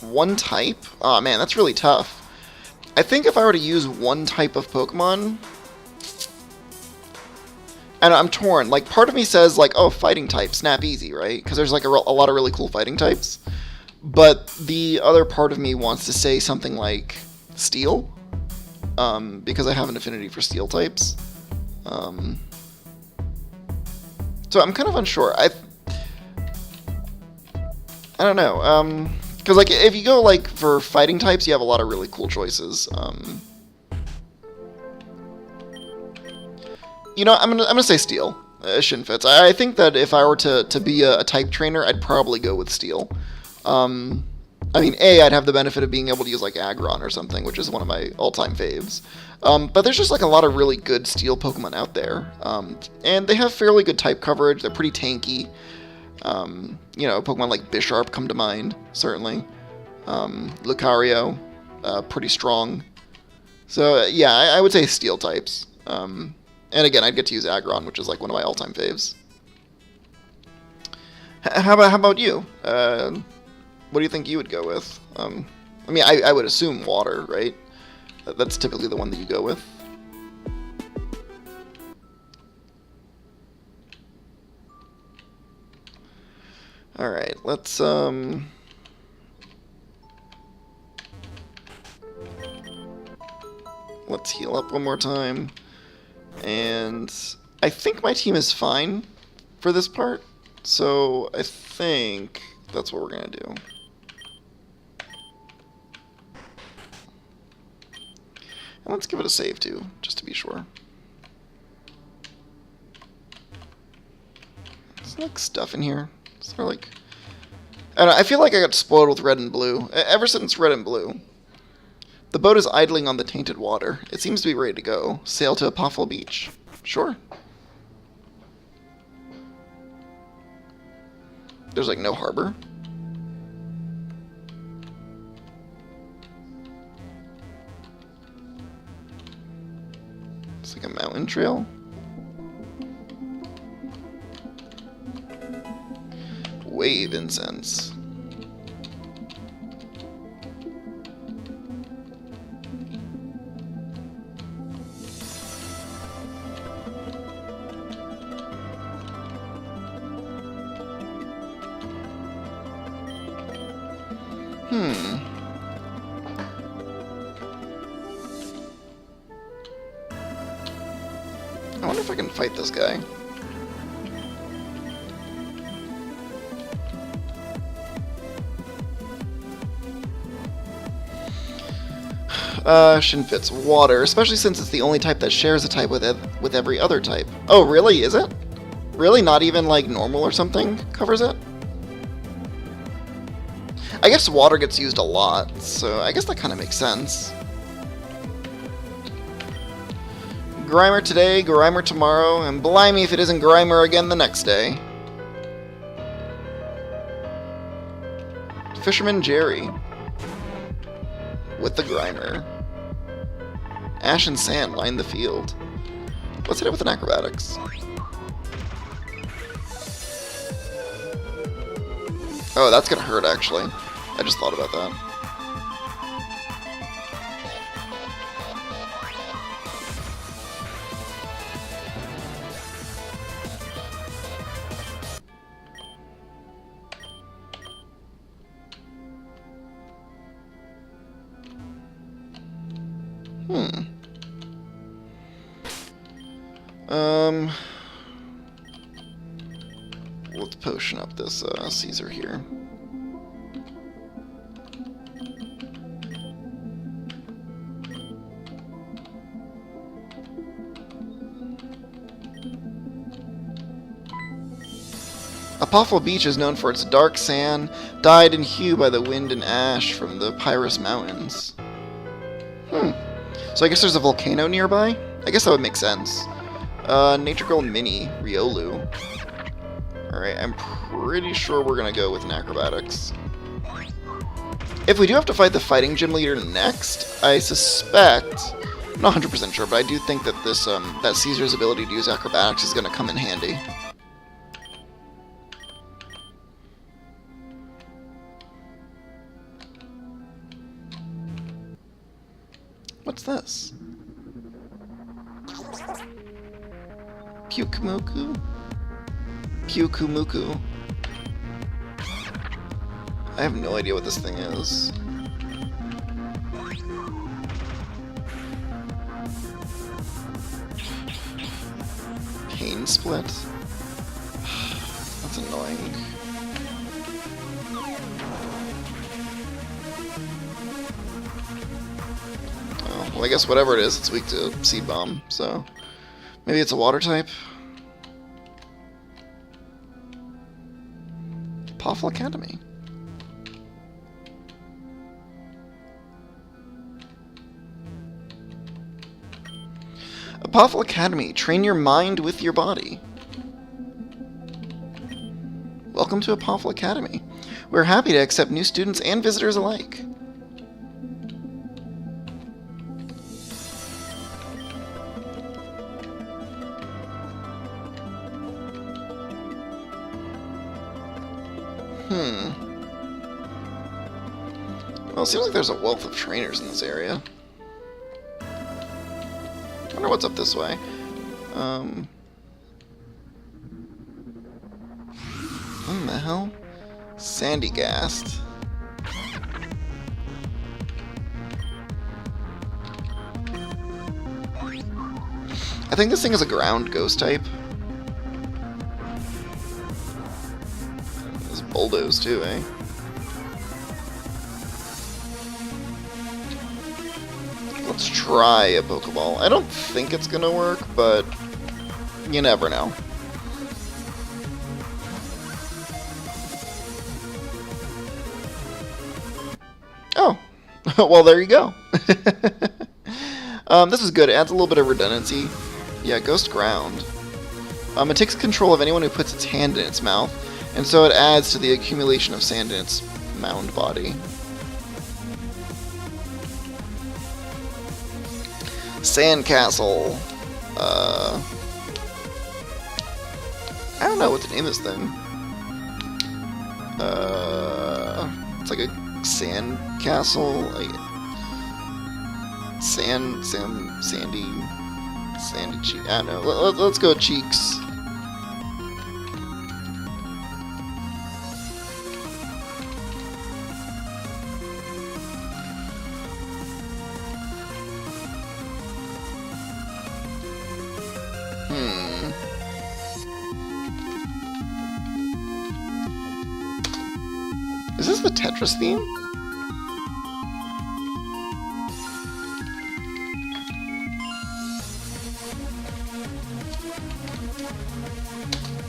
One type? Aw, man, that's really tough. I think if I were to use one type of Pokemon... And I'm torn. Like, part of me says, like, oh, fighting type, snap easy, right? Because there's, like, a lot of really cool fighting types. But the other part of me wants to say something like Steel. Because I have an affinity for Steel types. So I'm kind of unsure. I don't know. Because, like, if you go, like, for fighting types, you have a lot of really cool choices. You know, I'm gonna say Steel. Shinfits. I think that if I were to be a type trainer, I'd probably go with Steel. I mean, I'd have the benefit of being able to use, like, Aggron or something, which is one of my all-time faves. But there's just, like, a lot of really good Steel Pokemon out there. And they have fairly good type coverage. They're pretty tanky. You know, Pokemon like Bisharp come to mind, certainly. Lucario, pretty strong. So, yeah, I would say Steel types. And again, I'd get to use Aggron, which is like one of my all-time faves. How about you? What do you think you would go with? I mean, I would assume water, right? That's typically the one that you go with. Alright, let's heal up one more time. And I think my team is fine for this part, so I think that's what we're gonna do. And let's give it a save too, just to be sure. There's like stuff in here. Is there like... I don't know, I feel like I got spoiled with red and blue. Ever since red and blue. The boat is idling on the tainted water. It seems to be ready to go. Sail to Apophel Beach. Sure. There's like no harbor. It's like a mountain trail. Wave incense. I wonder if I can fight this guy. Shinfit's water, especially since it's the only type that shares a type with every other type. Oh, really? Is it? Really? Not even, like, normal or something covers it? I guess water gets used a lot, so I guess that kind of makes sense. Grimer today, Grimer tomorrow, and blimey if it isn't Grimer again the next day. Fisherman Jerry. With the Grimer. Ash and sand line the field. Let's hit it with an acrobatics. Oh, that's gonna hurt actually. I just thought about that. Let's potion up this Caesar here. Apophel Beach is known for its dark sand, dyed in hue by the wind and ash from the Pyrus Mountains. So I guess there's a volcano nearby? I guess that would make sense. Nature Girl Mini, Riolu. Alright, I'm pretty sure we're gonna go with an acrobatics. If we do have to fight the fighting gym leader next, I suspect, I'm not 100% sure, but I do think that this, that Caesar's ability to use acrobatics is gonna come in handy. What's this? Pyukumuku? Pyukumuku. I have no idea what this thing is. Pain split? That's annoying. Oh, well, I guess whatever it is, it's weak to Seed Bomb, so maybe it's a water type? Apophel Academy. Apophel Academy, train your mind with your body. Welcome to Apophel Academy. We're happy to accept new students and visitors alike. Well, it seems like there's a wealth of trainers in this area. I wonder what's up this way. What the hell? Sandy Gast. I think this thing is a ground ghost type. There's bulldoze too, eh? Let's try a Pokeball. I don't think it's gonna work, but you never know. Oh, well there you go. This is good. It adds a little bit of redundancy. Yeah, Ghost Ground. It takes control of anyone who puts its hand in its mouth, and so it adds to the accumulation of sand in its mound body. Sandcastle. I don't know what to name this thing. It's like a sand castle, like sandy cheek. I don't know. Let's go cheeks. Is this the Tetris theme?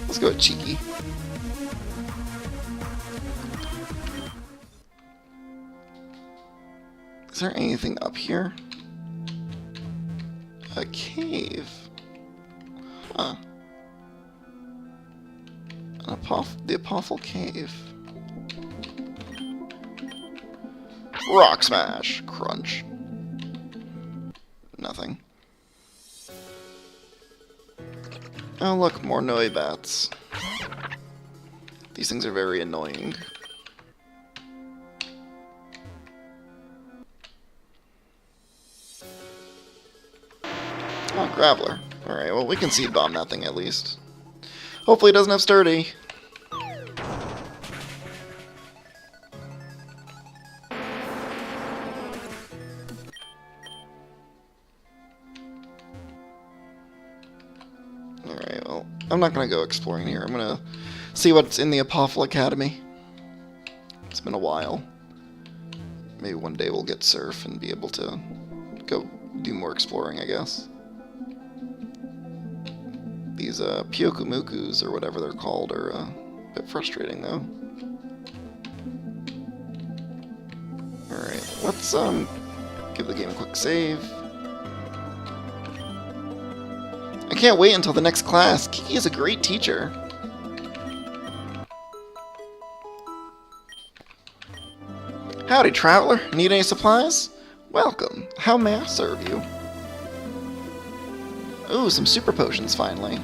Let's go with cheeky. Is there anything up here? A cave. Huh. The Apophel Cave. Rock smash. Crunch. Nothing. Oh look, more Noi bats. These things are very annoying. Oh, Graveler. Alright, well we can seed bomb that thing at least. Hopefully it doesn't have sturdy. Alright, well, I'm not gonna go exploring here. I'm gonna see what's in the Apophel Academy. It's been a while. Maybe one day we'll get Surf and be able to go do more exploring, I guess. These Pyokumukus, or whatever they're called, are a bit frustrating, though. Alright, let's give the game a quick save. I can't wait until the next class. Kiki is a great teacher. Howdy, traveler. Need any supplies? Welcome. How may I serve you? Ooh, some super potions, finally.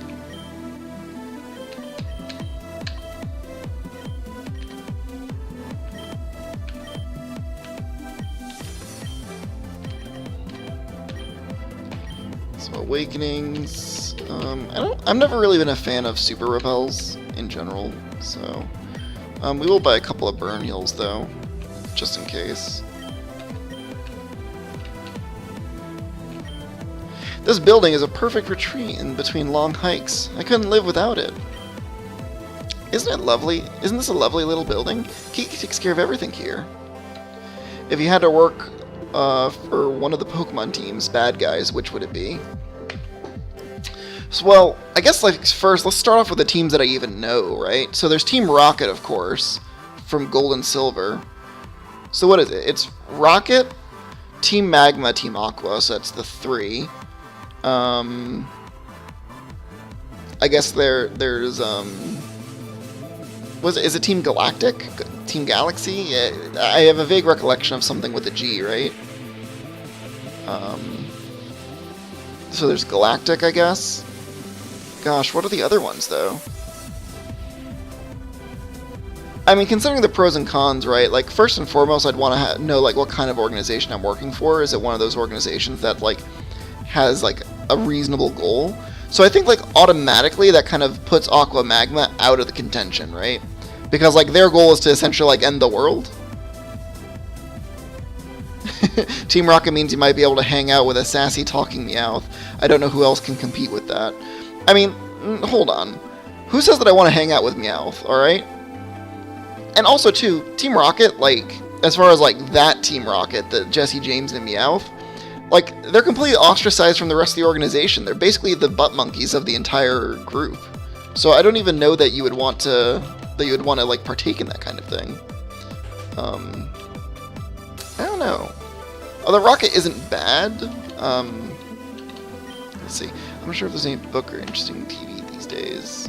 Some awakenings. I've never really been a fan of super repels in general, so we will buy a couple of burn heals though, just in case. This building is a perfect retreat in between long hikes. I couldn't live without it. Isn't it lovely? Isn't this a lovely little building? Kiki takes care of everything here. If you had to work for one of the Pokemon teams, bad guys, which would it be? So, well, I guess like first, let's start off with the teams that I even know, right? So there's Team Rocket, of course, from Gold and Silver. So what is it? It's Rocket, Team Magma, Team Aqua, so that's the three. I guess there's is it Team Galactic? Team Galaxy? I have a vague recollection of something with a G, right? So there's Galactic, I guess. Gosh, what are the other ones, though? I mean, considering the pros and cons, right? Like, first and foremost, I'd want to know, like, what kind of organization I'm working for. Is it one of those organizations that, like, has, like, a reasonable goal? So I think, like, automatically that kind of puts Aqua Magma out of the contention, right? Because, like, their goal is to essentially, like, end the world. Team Rocket means you might be able to hang out with a sassy talking Meowth. I don't know who else can compete with that. I mean, hold on. Who says that I want to hang out with Meowth, alright? And also, too, Team Rocket, like, as far as, like, that Team Rocket, the Jesse James and Meowth, like, they're completely ostracized from the rest of the organization. They're basically the butt monkeys of the entire group. So I don't even know that you would want to, like, partake in that kind of thing. I don't know. Although Rocket isn't bad. Let's see. I'm not sure if there's any book or interesting TV these days.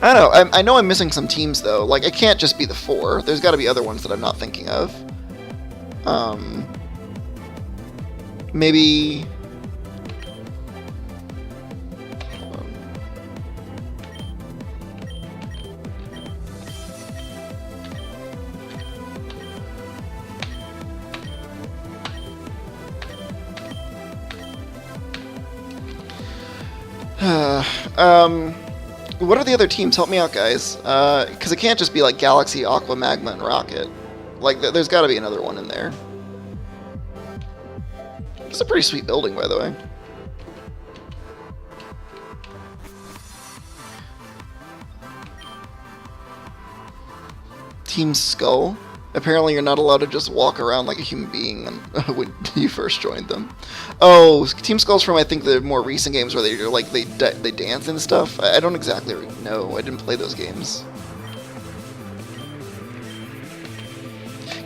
I don't know. I know I'm missing some teams, though. Like, it can't just be the 4. There's got to be other ones that I'm not thinking of. Maybe... what are the other teams? Help me out, guys. Because it can't just be like Galaxy, Aqua, Magma, and Rocket. Like, there's got to be another one in there. It's a pretty sweet building, by the way. Team Skull. Apparently you're not allowed to just walk around like a human being when you first joined them. Oh, Team Skull's from, I think, the more recent games where they're like they dance and stuff. I don't exactly know. I didn't play those games.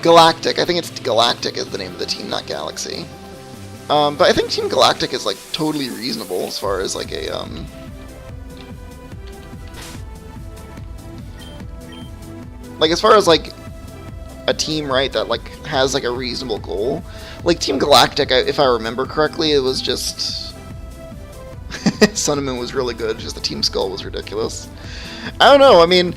Galactic. I think it's Galactic is the name of the team, not Galaxy. But I think Team Galactic is like totally reasonable as far as like a like as far as like a team, right, that like has like a reasonable goal. Like Team Galactic, if I remember correctly, it was just Sun and Moon was really good, just the Team Skull was ridiculous. I don't know, I mean,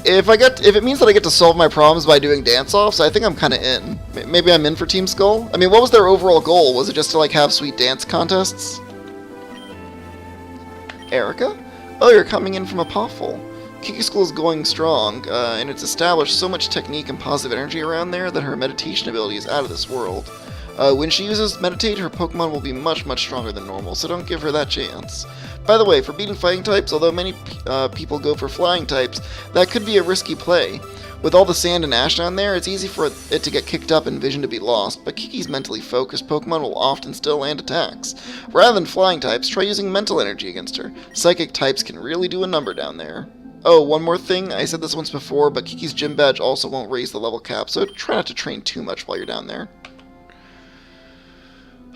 if it means that I get to solve my problems by doing dance-offs, I think I'm kind of in. Maybe I'm in for Team Skull? I mean, what was their overall goal? Was it just to like have sweet dance contests? Erica? Oh, you're coming in from a Poffle. Kiki School is going strong, and it's established so much technique and positive energy around there that her meditation ability is out of this world. When she uses Meditate, her Pokemon will be much, much stronger than normal, so don't give her that chance. By the way, for beating fighting types, although many people go for flying types, that could be a risky play. With all the sand and ash down there, it's easy for it to get kicked up and vision to be lost, but Kiki's mentally focused Pokemon will often still land attacks. Rather than flying types, try using mental energy against her. Psychic types can really do a number down there. Oh, one more thing, I said this once before, but Kiki's gym badge also won't raise the level cap, so try not to train too much while you're down there.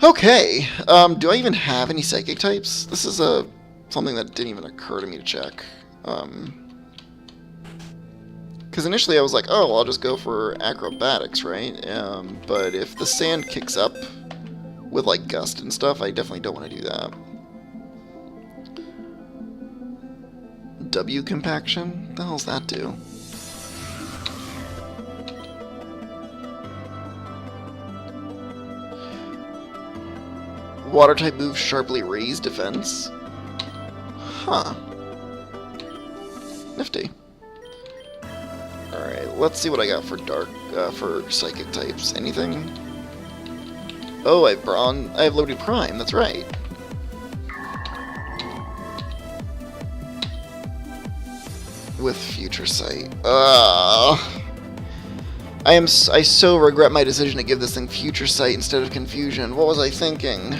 Okay, do I even have any Psychic types? This is something that didn't even occur to me to check. Because initially I was like, oh, well, I'll just go for Acrobatics, right? But if the sand kicks up with, like, Gust and stuff, I definitely don't want to do that. W compaction? What the hell's that do? Water type moves sharply raise defense. Huh. Nifty. Alright, let's see what I got for for psychic types. Anything? Oh, I have Lodi Prime, that's right. With Future Sight. I so regret my decision to give this thing Future Sight instead of Confusion. What was I thinking?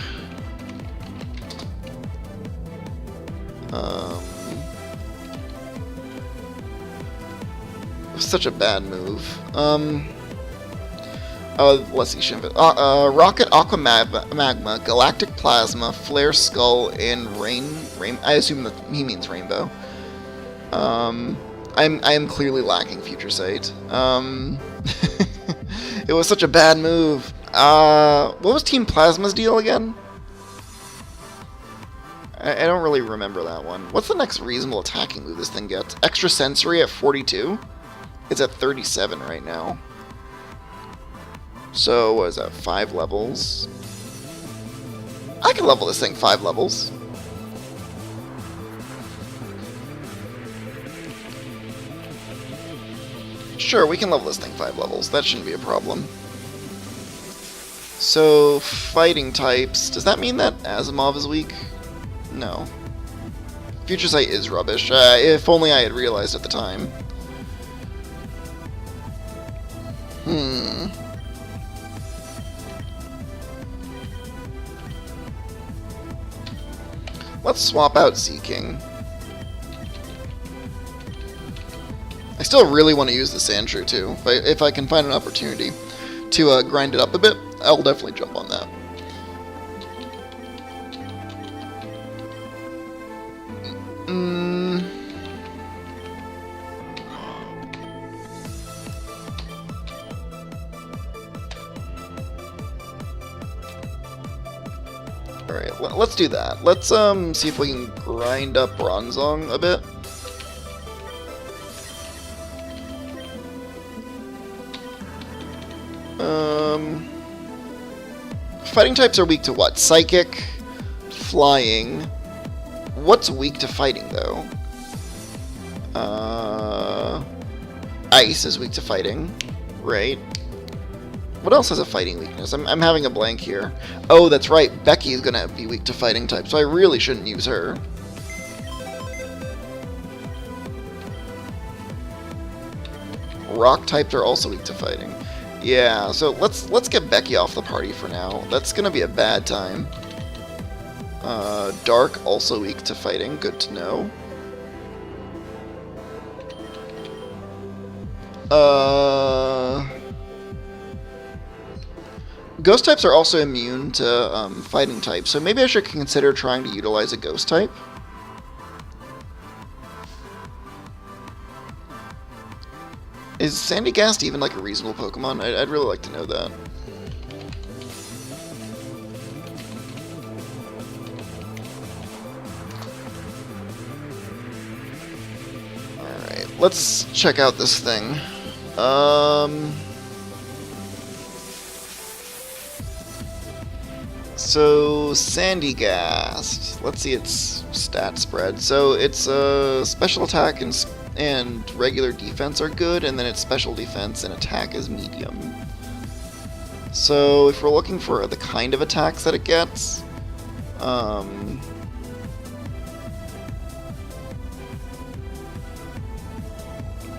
It was such a bad move. Let's see, Rocket, Aqua Magma, Galactic Plasma, Flare Skull, and Rain. I assume that he means Rainbow. I am clearly lacking Future Sight. It was such a bad move. What was Team Plasma's deal again? I don't really remember that one. What's the next reasonable attacking move this thing gets? Extra Sensory at 42? It's at 37 right now. So, what is that, 5 levels? I can level this thing 5 levels. Sure, we can level this thing 5 levels. That shouldn't be a problem. So, fighting types. Does that mean that Asimov is weak? No. Future Sight is rubbish. If only I had realized at the time. Let's swap out Seeking. I still really want to use the Sandshrew too, if I can find an opportunity. to grind it up a bit, I'll definitely jump on that. Alright, let's do that. Let's see if we can grind up Bronzong a bit. Fighting types are weak to what? Psychic, flying. What's weak to fighting, though? Ice is weak to fighting, right? What else has a fighting weakness? I'm having a blank here. Oh, that's right. Becky is going to be weak to fighting types, so I really shouldn't use her. Rock types are also weak to fighting. Yeah, so let's get Becky off the party for now. That's gonna be a bad time. Dark also weak to fighting. Good to know. Ghost types are also immune to fighting types, so maybe I should consider trying to utilize a ghost type. Is Sandygast even like a reasonable Pokemon? I'd really like to know that. Alright, let's check out this thing. So, Sandygast. Let's see its stat spread. So, its special attack and regular defense are good, and then its special defense and attack is medium. So, if we're looking for the kind of attacks that it gets,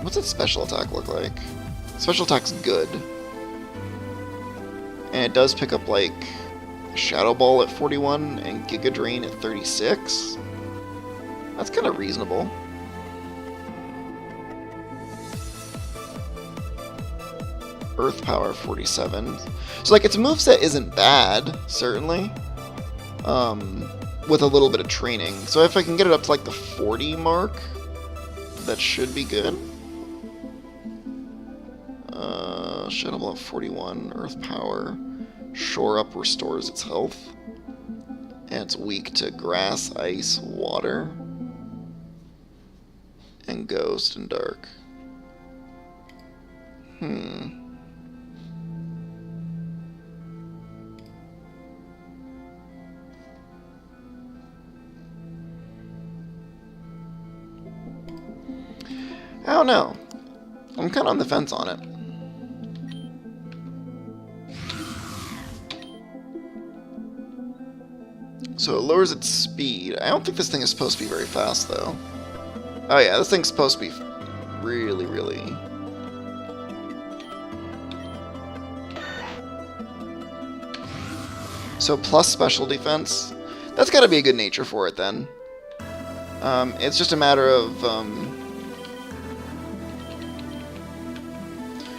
what's its special attack look like? Special attack's good. And it does pick up, like, Shadow Ball at 41 and Giga Drain at 36. That's kind of reasonable. Earth Power 47. So, like, its moveset isn't bad, certainly. With a little bit of training. So if I can get it up to, like, the 40 mark, that should be good. Shadow Ball at 41, Earth Power. Shore Up restores its health. And it's weak to Grass, Ice, Water. And Ghost and Dark. I don't know. I'm kind of on the fence on it. So it lowers its speed. I don't think this thing is supposed to be very fast, though. Oh yeah, this thing's supposed to be really, really... So plus special defense. That's gotta be a good nature for it, then. It's just a matter of...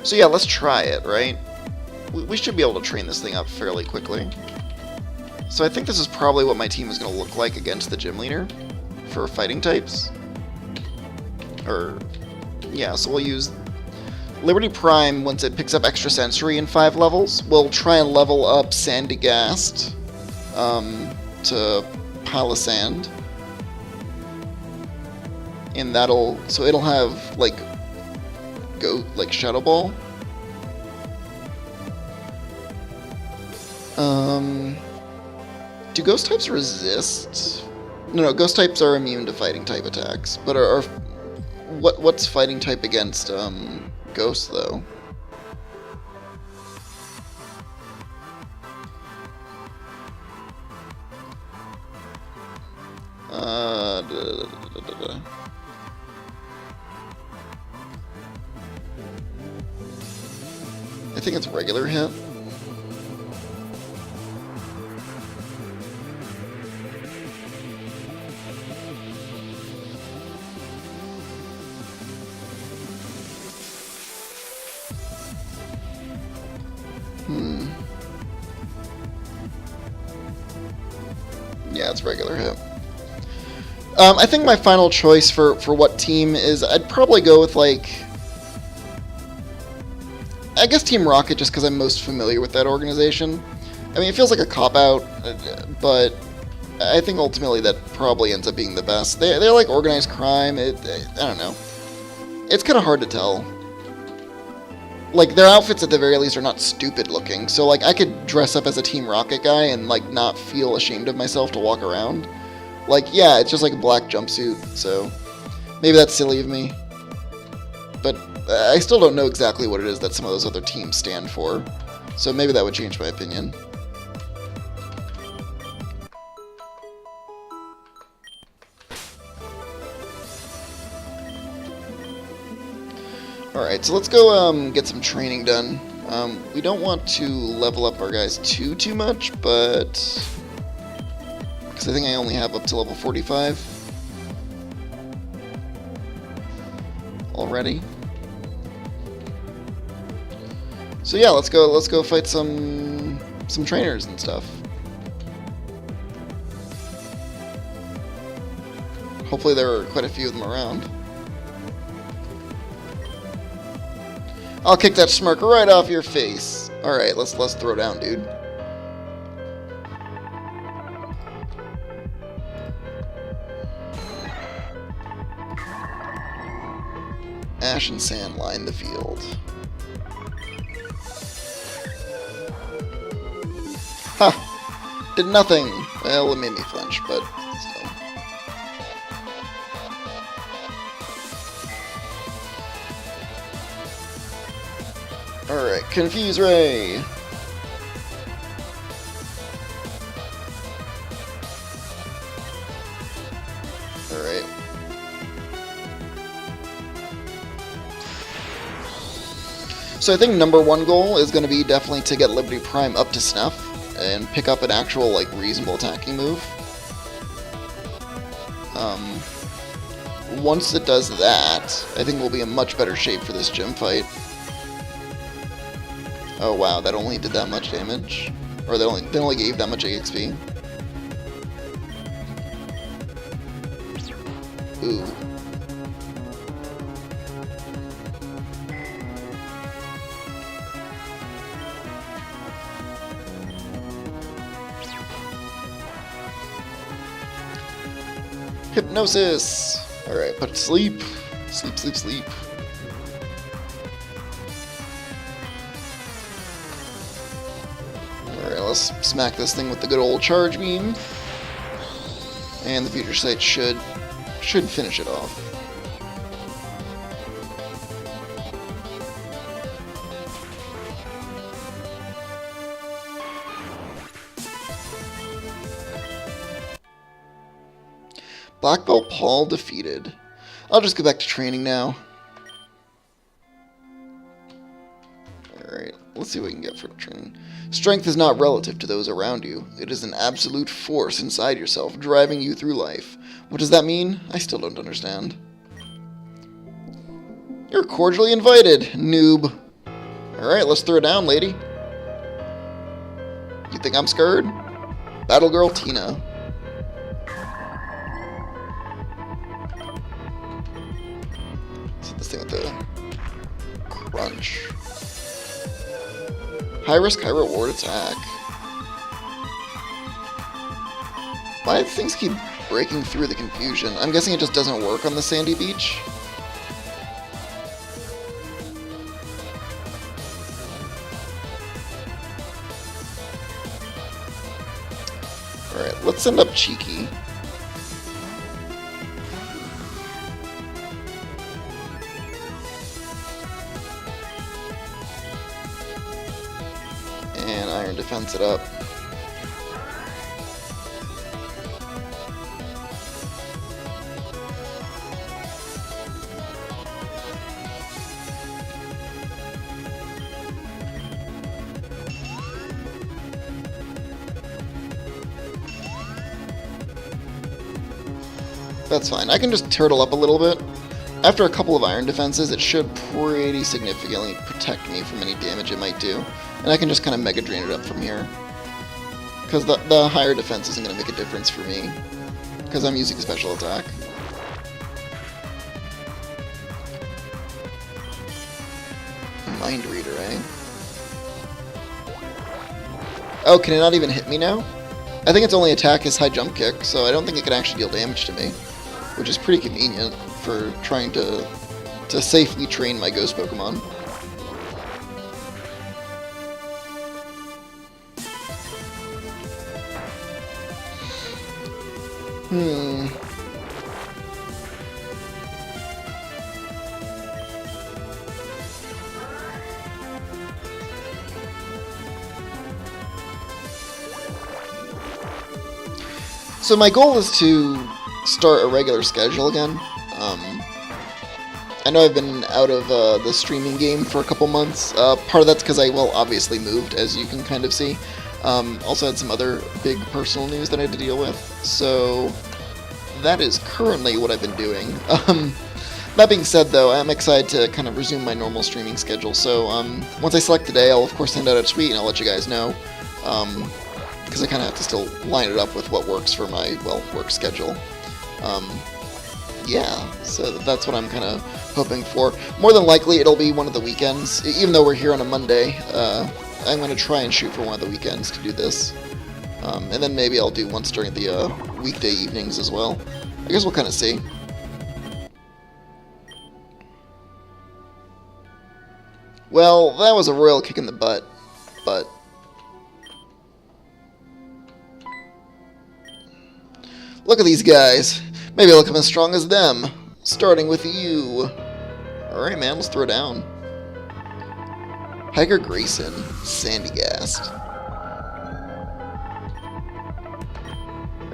So yeah, let's try it, right? We should be able to train this thing up fairly quickly. So I think this is probably what my team is going to look like against the gym leader for fighting types. Or, yeah, so we'll use Liberty Prime once it picks up Extra Sensory in 5 levels. We'll try and level up Sandygast to Palisand. And so it'll have, like, Shadow Ball. Do ghost types resist? No, ghost types are immune to fighting type attacks. But what's fighting type against ghosts though? I think it's regular hit. Yeah, it's regular hit. I think my final choice for what team is, I'd probably go with, like, I guess Team Rocket, just because I'm most familiar with that organization. I mean, it feels like a cop-out, but I think ultimately that probably ends up being the best. They're like organized crime. I don't know. It's kind of hard to tell. Like, their outfits at the very least are not stupid looking, so, like, I could dress up as a Team Rocket guy and, like, not feel ashamed of myself to walk around. Like, yeah, it's just like a black jumpsuit, so maybe that's silly of me. But I still don't know exactly what it is that some of those other teams stand for, so maybe that would change my opinion. Alright, so let's go get some training done. We don't want to level up our guys too much, but because I think I only have up to level 45 already. So yeah, let's go fight some trainers and stuff. Hopefully there are quite a few of them around. I'll kick that smirk right off your face. Alright, let's throw down, dude. Ash and sand line the field. Ha! Did nothing. Well, it made me flinch, but still. Alright, Confuse Ray. Alright. So I think number one goal is going to be definitely to get Liberty Prime up to snuff and pick up an actual, like, reasonable attacking move. Once it does that, I think we'll be in much better shape for this gym fight. Oh wow, that only did that much damage? Or they only gave that much EXP? Ooh. Hypnosis! Alright, put to sleep. Sleep, sleep, sleep. Alright, let's smack this thing with the good old charge beam. And the future sight should finish it off. Black Belt Paul defeated. I'll just go back to training now. Alright, let's see what we can get for training. Strength is not relative to those around you. It is an absolute force inside yourself, driving you through life. What does that mean? I still don't understand. You're cordially invited, noob. Alright, let's throw it down, lady. You think I'm scared? Battle Girl Tina. This thing with the crunch. High risk, high reward attack. Why do things keep breaking through the confusion? I'm guessing it just doesn't work on the sandy beach. Alright, let's send up Cheeky. And Iron Defense it up. That's fine. I can just turtle up a little bit. After a couple of Iron Defenses, it should pretty significantly protect me from any damage it might do. And I can just kind of Mega Drain it up from here. Because the higher defense isn't going to make a difference for me. Because I'm using special attack. Mind Reader, eh? Oh, can it not even hit me now? I think its only attack is high jump kick, so I don't think it can actually deal damage to me. Which is pretty convenient for trying to safely train my ghost Pokemon. So my goal is to start a regular schedule again. I know I've been out of the streaming game for a couple months. Part of that's because I, well, obviously moved, as you can kind of see. Also had some other big personal news that I had to deal with. So that is currently what I've been doing. That being said, though, I'm excited to kind of resume my normal streaming schedule. So once I select the day, I'll of course send out a tweet and I'll let you guys know. Because I kind of have to still line it up with what works for my, well, work schedule. Yeah, so that's what I'm kind of hoping for. More than likely, it'll be one of the weekends. Even though we're here on a Monday, I'm going to try and shoot for one of the weekends to do this. And then maybe I'll do once during the weekday evenings as well. I guess we'll kind of see. Well, that was a royal kick in the butt, but... Look at these guys. Maybe I'll come as strong as them. Starting with you. Alright, man, let's throw down. Hiker Grayson. Sandygast.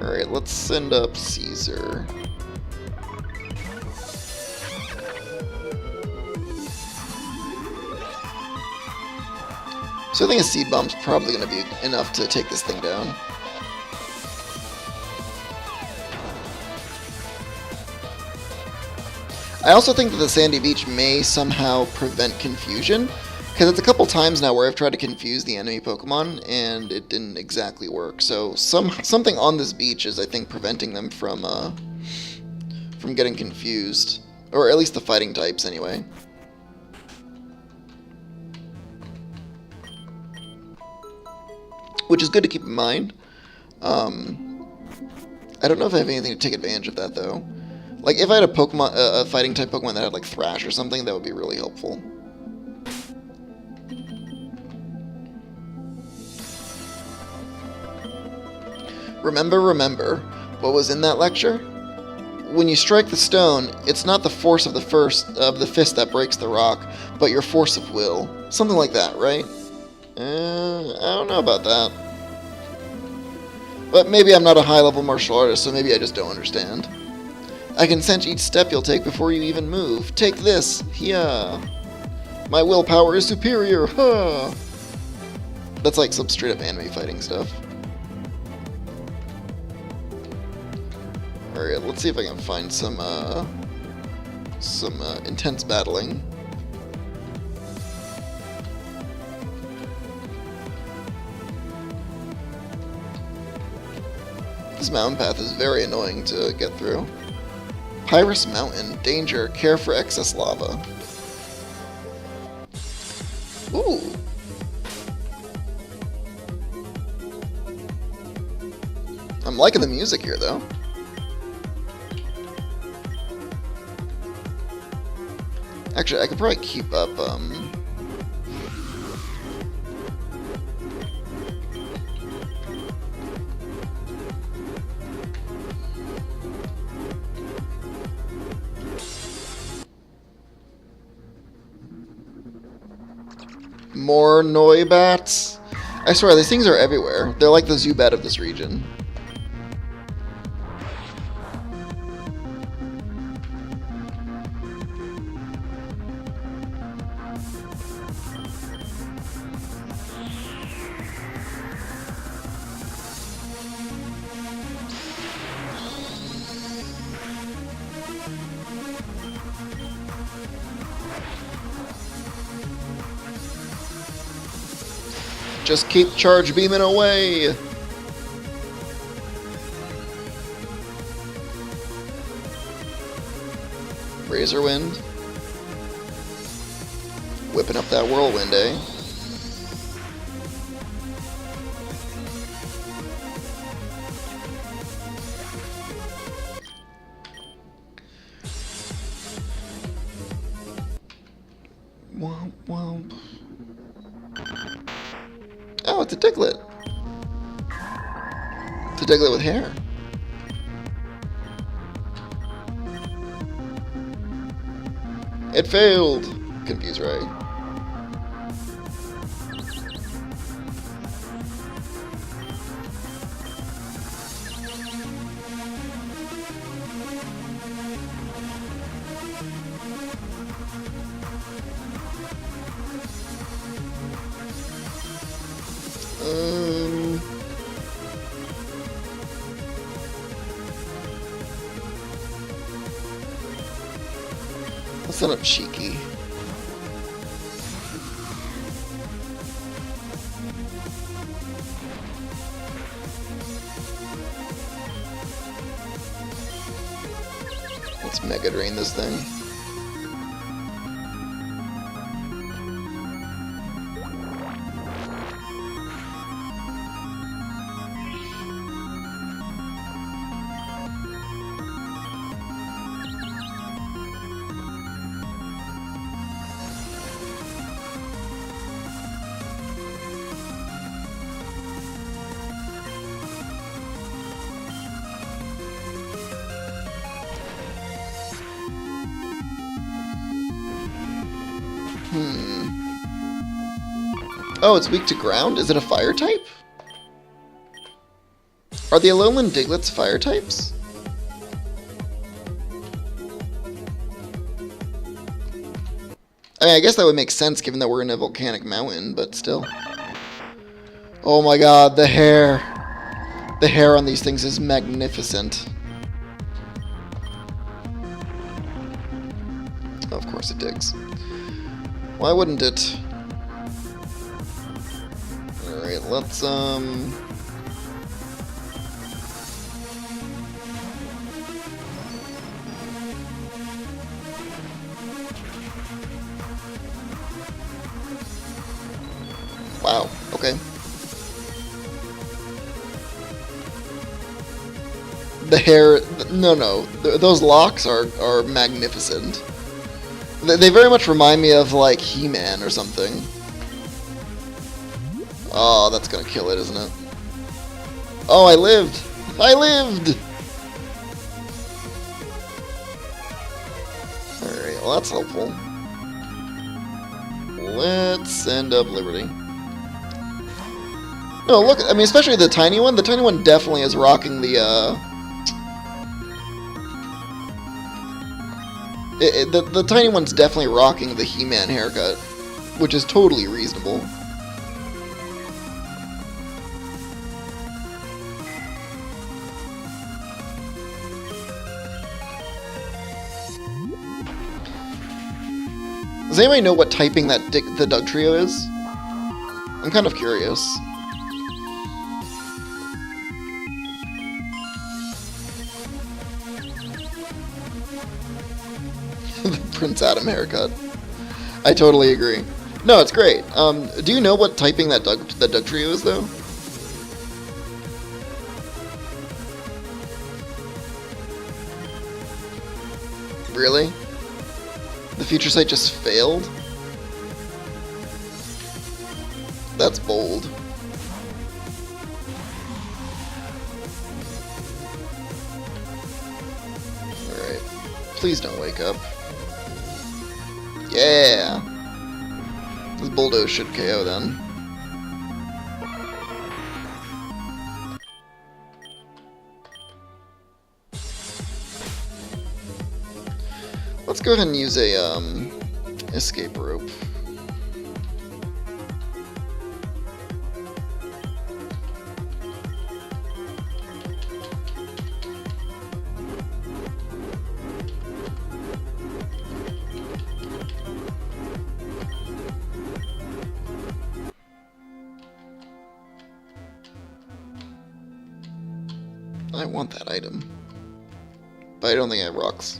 Alright, let's send up Caesar. So I think a Seed Bomb's probably going to be enough to take this thing down. I also think that the Sandy Beach may somehow prevent confusion, because it's a couple times now where I've tried to confuse the enemy Pokemon, and it didn't exactly work. So something on this beach is, I think, preventing them from getting confused, or at least the fighting types, anyway. Which is good to keep in mind. I don't know if I have anything to take advantage of that, though. Like, if I had a Pokemon, a fighting-type Pokemon that had, like, Thrash or something, that would be really helpful. Remember, what was in that lecture? When you strike the stone, it's not the force of the fist that breaks the rock, but your force of will. Something like that, right? I don't know about that. But maybe I'm not a high-level martial artist, so maybe I just don't understand. I can sense each step you'll take before you even move. Take this. Yeah. My willpower is superior. Huh. That's like some straight-up anime fighting stuff. Alright, let's see if I can find some intense battling. This mountain path is very annoying to get through. Pyrus Mountain. Danger. Care for excess lava. Ooh. I'm liking the music here, though. Actually, I could probably keep up, more Noibats. I swear, these things are everywhere. They're like the Zubat of this region. Just keep charge beaming away. Razor Wind. Whipping up that whirlwind, eh? Womp womp. Oh, it's a Diglett. It's a Diglett with hair. It failed. Confuse Ray. Let's set up Cheeky. Let's Mega Drain this thing. Oh, it's weak to ground? Is it a fire type? Are the Alolan Diglets fire types? I mean, I guess that would make sense given that we're in a volcanic mountain, but still. Oh my god, the hair. The hair on these things is magnificent. Oh, of course it digs. Why wouldn't it? Alright, let's, wow, okay. The hair, no, those locks are magnificent. They very much remind me of, like, He-Man or something. Oh, that's gonna kill it, isn't it? Oh, I lived! I lived! Alright, well that's helpful. Let's send up Liberty. No, look, I mean, especially the tiny one. The tiny one definitely is rocking the, the tiny one's definitely rocking the He-Man haircut, which is totally reasonable. Does anybody know what typing the Dugtrio is? I'm kind of curious. The Prince Adam haircut. I totally agree. No, it's great. Do you know what typing the Dugtrio is, though? Really? The future sight just failed? That's bold. Alright. Please don't wake up. Yeah! This bulldoze should KO then. Let's go ahead and use a escape rope. I want that item, But I don't think I have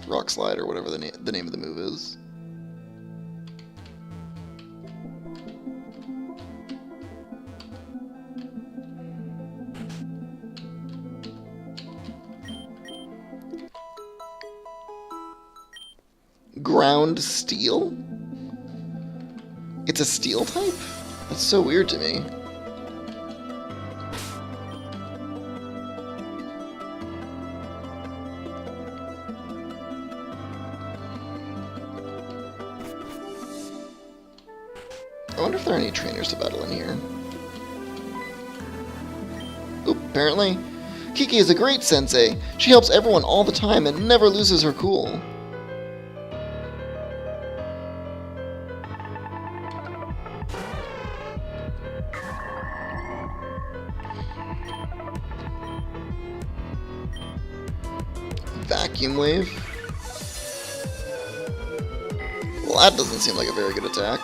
rock slide or whatever the name of the move is. Ground steel? It's a steel type? That's so weird to me. I wonder if there are any trainers to battle in here. Oop, apparently. Kiki is a great sensei. She helps everyone all the time and never loses her cool. Vacuum wave? Well, that doesn't seem like a very good attack.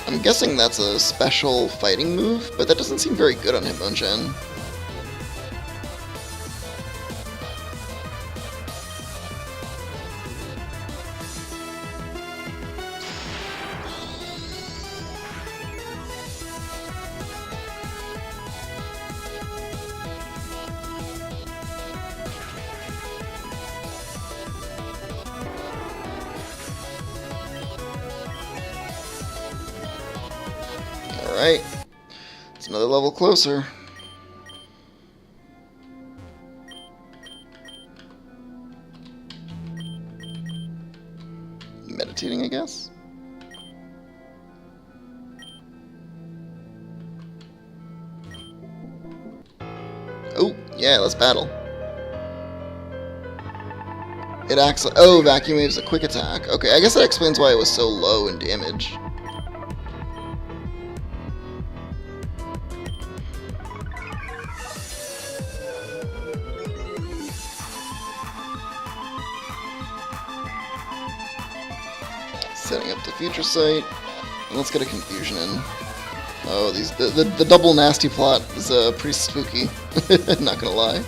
I'm guessing that's a special fighting move, but that doesn't seem very good on Hitmonchan. Alright, it's another level closer. Meditating, I guess? Oh, yeah, let's battle. It acts like... Oh, Vacuum Wave's a quick attack. Okay, I guess that explains why it was so low in damage. Setting up the future sight, and let's get a confusion in. Oh, the double nasty plot is pretty spooky. Not gonna lie.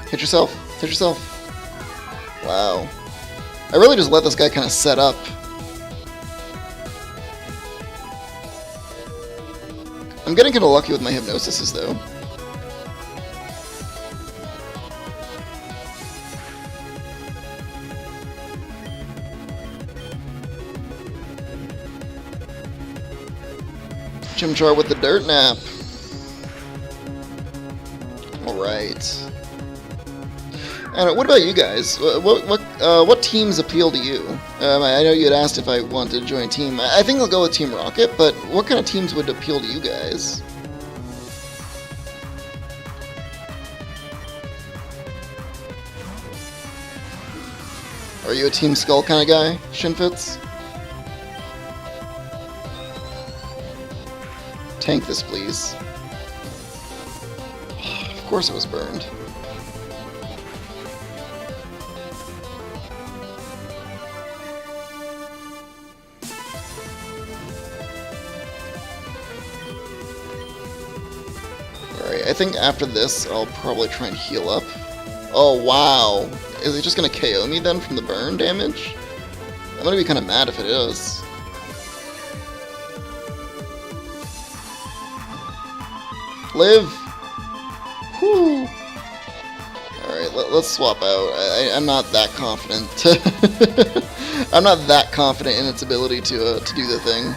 Hit yourself. Hit yourself. Wow. I really just let this guy kind of set up. I'm getting kind of lucky with my hypnosises, though. Chimchar with the dirt nap. Alright. And what about you guys? What teams appeal to you? I know you had asked if I wanted to join a team. I think I'll go with Team Rocket, but what kind of teams would appeal to you guys? Are you a Team Skull kind of guy, Shinfitz? Tank this, please. Of course it was burned. Alright, I think after this, I'll probably try and heal up. Oh, wow. Is it just gonna KO me then from the burn damage? I'm gonna be kind of mad if it is. Live! Whew! Alright, let's swap out. I'm not that confident. I'm not that confident in its ability to do the thing.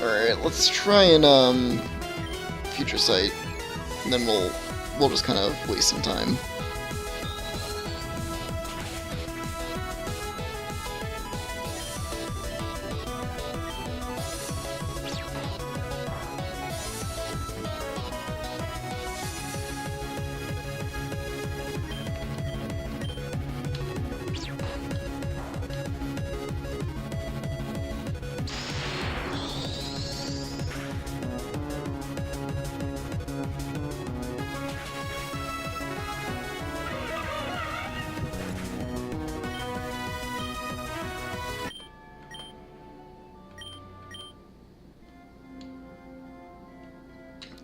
Alright, let's try and future sight, and then we'll just kind of waste some time.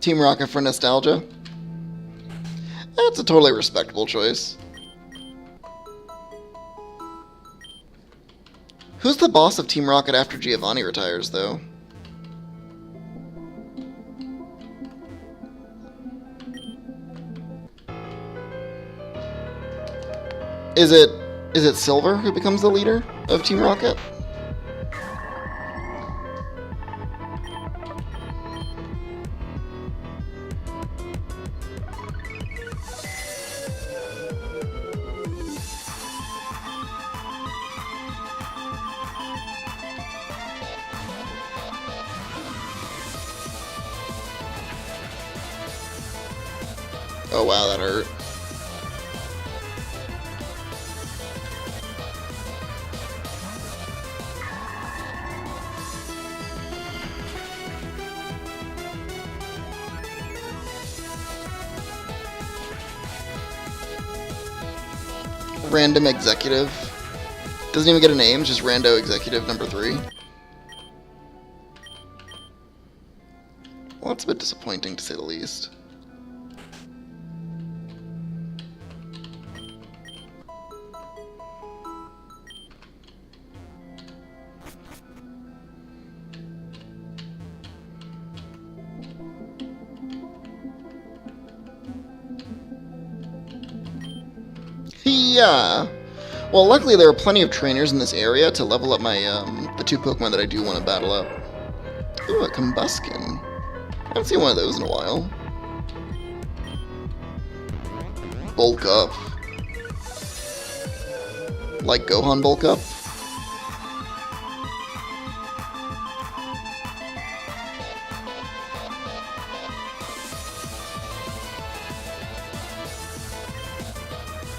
Team Rocket for nostalgia. That's a totally respectable choice. Who's the boss of Team Rocket after Giovanni retires, though? Is it Silver who becomes the leader of Team Rocket? Oh wow, that hurt. Random executive. Doesn't even get a name, just rando executive number 3. Well, that's a bit disappointing to say the least. Yeah. Well, luckily there are plenty of trainers in this area to level up my the 2 Pokemon that I do want to battle up. Ooh, a Combuskin. I haven't seen one of those in a while. Bulk up. Like Gohan bulk up?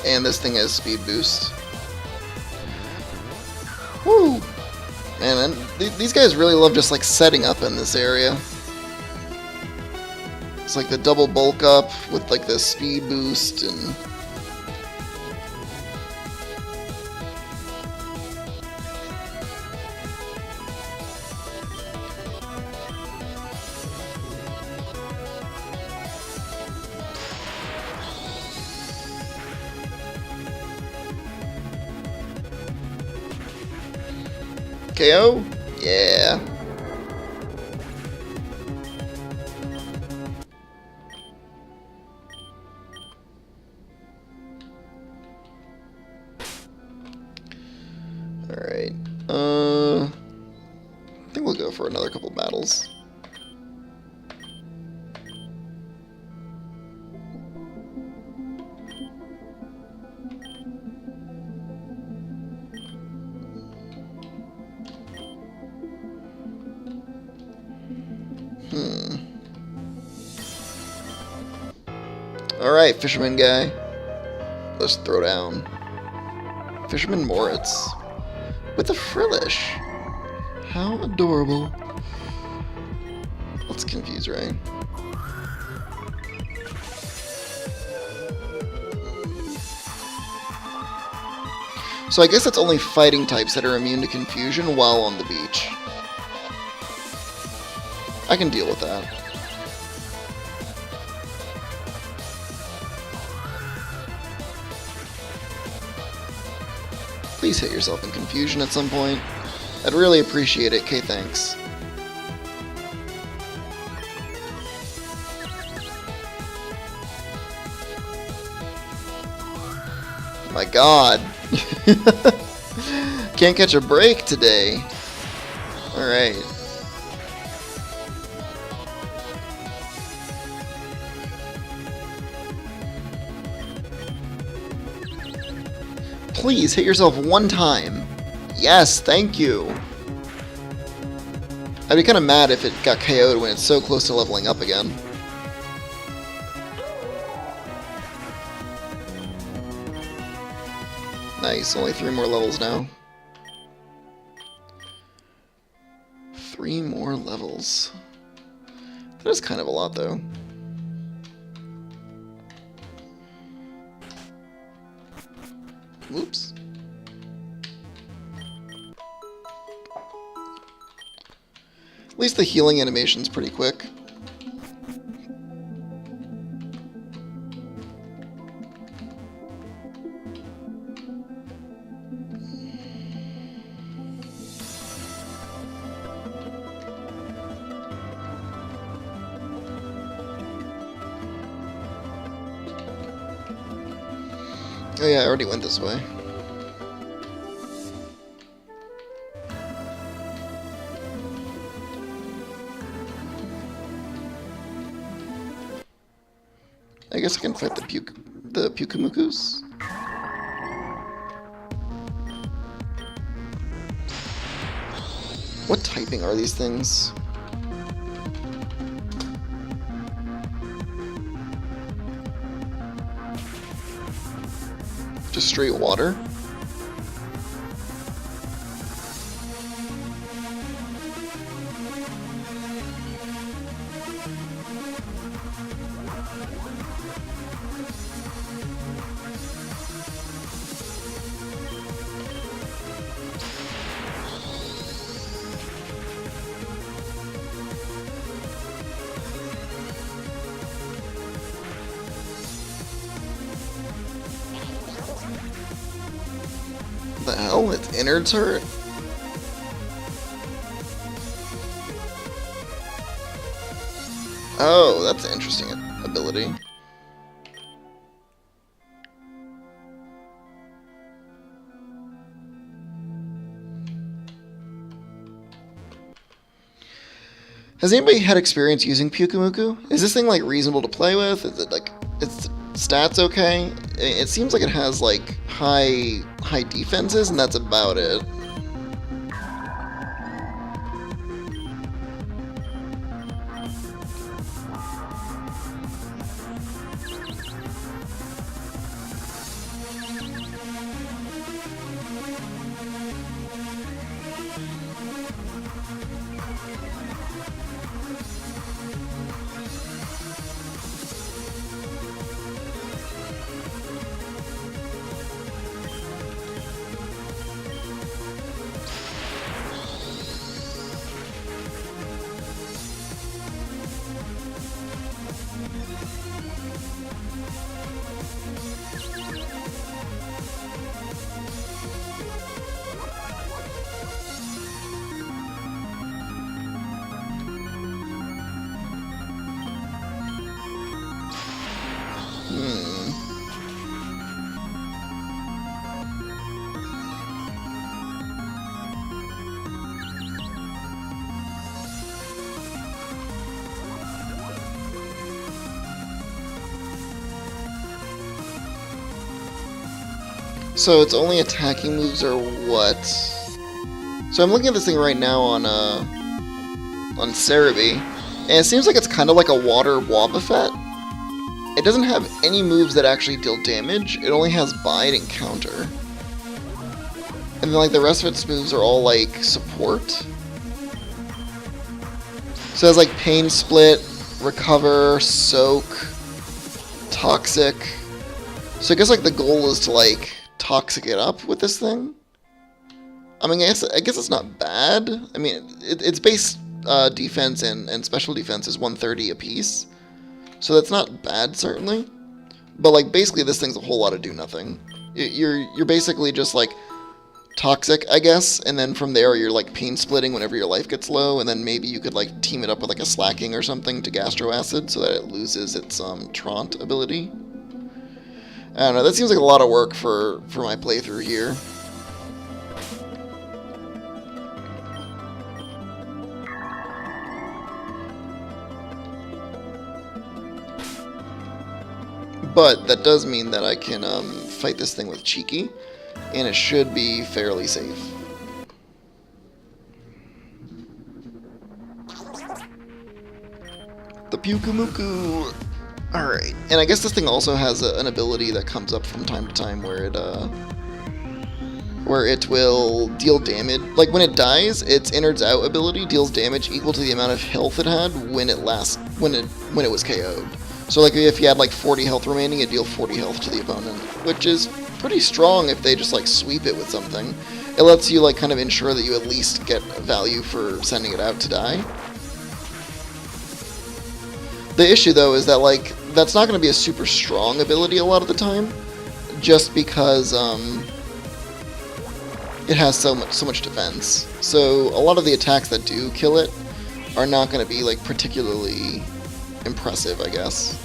And this thing has speed boost. Woo! Man, these guys really love just like setting up in this area. It's like the double bulk up with like the speed boost and... KO? Yeah. Alright. I think we'll go for another couple battles. Alright, fisherman guy. Let's throw down. Fisherman Moritz. With a Frillish. How adorable. Let's confuse Ray. So I guess it's only fighting types that are immune to confusion while on the beach. I can deal with that. Please hit yourself in confusion at some point. I'd really appreciate it, K, thanks. My god. Can't catch a break today. Alright. Please hit yourself one time. Yes, thank you. I'd be kind of mad if it got KO'd when it's so close to leveling up again. Nice, only 3 more levels now. 3 more levels. That is kind of a lot, though. Whoops. At least the healing animation's pretty quick. Oh yeah, I already went this way. I guess I can fight the Pukumukus. What typing are these things? Just straight water? The hell? Its innards hurt? Oh, that's an interesting ability. Has anybody had experience using Pukumuku? Is this thing like reasonable to play with? Is it like its stats okay? It seems like it has like high defenses, and that's about it. So its only attacking moves are what? So I'm looking at this thing right now on Cerebi, and it seems like it's kind of like a water Wobbuffet. It doesn't have any moves that actually deal damage. It only has bite and counter. And then like the rest of its moves are all like support. So it has like Pain Split, Recover, Soak, Toxic. So I guess like the goal is to like toxic it up with this thing. I mean, I guess it's not bad. I mean, its base defense and special defense is 130 apiece, so that's not bad certainly. But like basically, this thing's a whole lot of do nothing. You're basically just like toxic, I guess, and then from there you're like pain splitting whenever your life gets low, and then maybe you could like team it up with like a slacking or something to Gastro Acid so that it loses its Traunt ability. I don't know, that seems like a lot of work for my playthrough here. But that does mean that I can fight this thing with Cheeky, and it should be fairly safe. The Pukumuku! Alright, and I guess this thing also has an ability that comes up from time to time where it will deal damage. Like when it dies, its innards out ability deals damage equal to the amount of health it had when it was KO'd. So like if you had like 40 health remaining, it'd deal 40 health to the opponent, which is pretty strong if they just like sweep it with something. It lets you like kind of ensure that you at least get value for sending it out to die. The issue though is that like that's not going to be a super strong ability a lot of the time, just because it has so much defense. So a lot of the attacks that do kill it are not going to be like particularly impressive, I guess.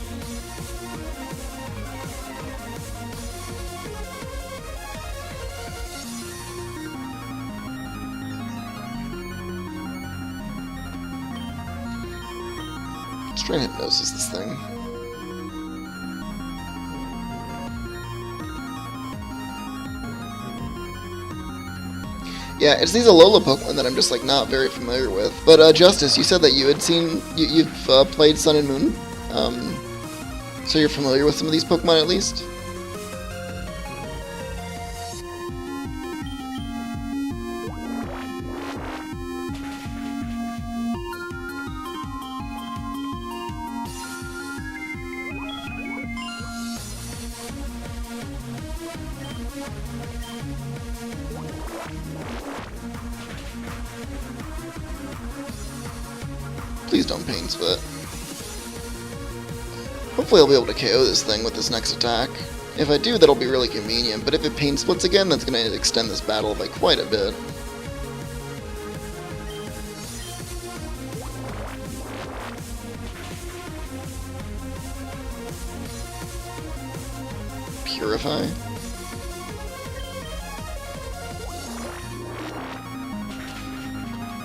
Let's try and hypnosis this thing. Yeah, it's these Alola Pokemon that I'm just like not very familiar with. But Justice, you said that you had seen you've played Sun and Moon, so you're familiar with some of these Pokemon at least. Please don't Pain Spit. Hopefully I'll be able to KO this thing with this next attack. If I do, that'll be really convenient, but if it Pain Splits again, that's going to extend this battle by quite a bit. Purify.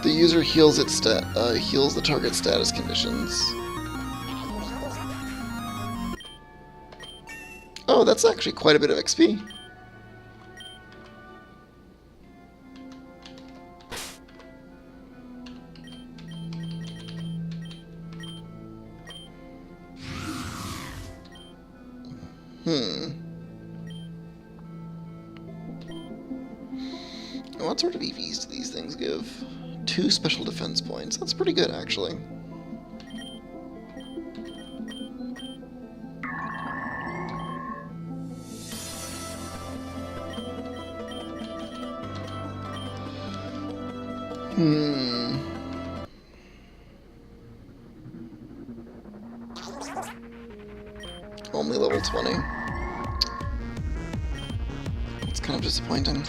The user heals heals the target status conditions. Oh, that's actually quite a bit of XP. What sort of EVs do these things give? 2 special defense points. That's pretty good, actually. Only level 20. It's kind of disappointing.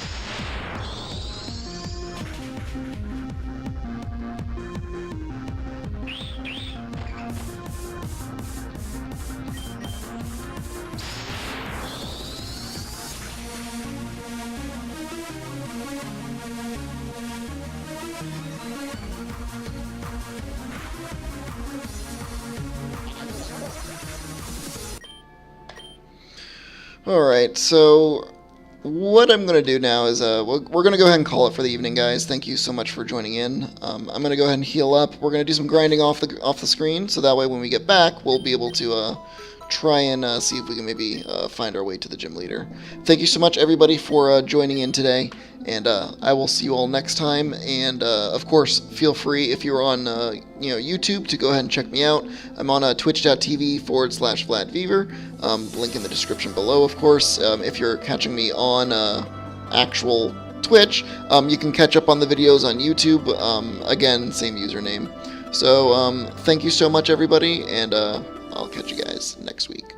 Alright, so what I'm going to do now is we're going to go ahead and call it for the evening, guys. Thank you so much for joining in. I'm going to go ahead and heal up. We're going to do some grinding off the screen, so that way when we get back, we'll be able to try and see if we can maybe find our way to the gym leader. Thank you so much, everybody, for joining in today, and I will see you all next time. And of course, feel free if you're on YouTube to go ahead and check me out. I'm on twitch.tv/VladVeaver. Link in the description below, of course. If you're catching me on actual Twitch, you can catch up on the videos on YouTube. Again, same username. So thank you so much, everybody, and I'll catch you guys next week.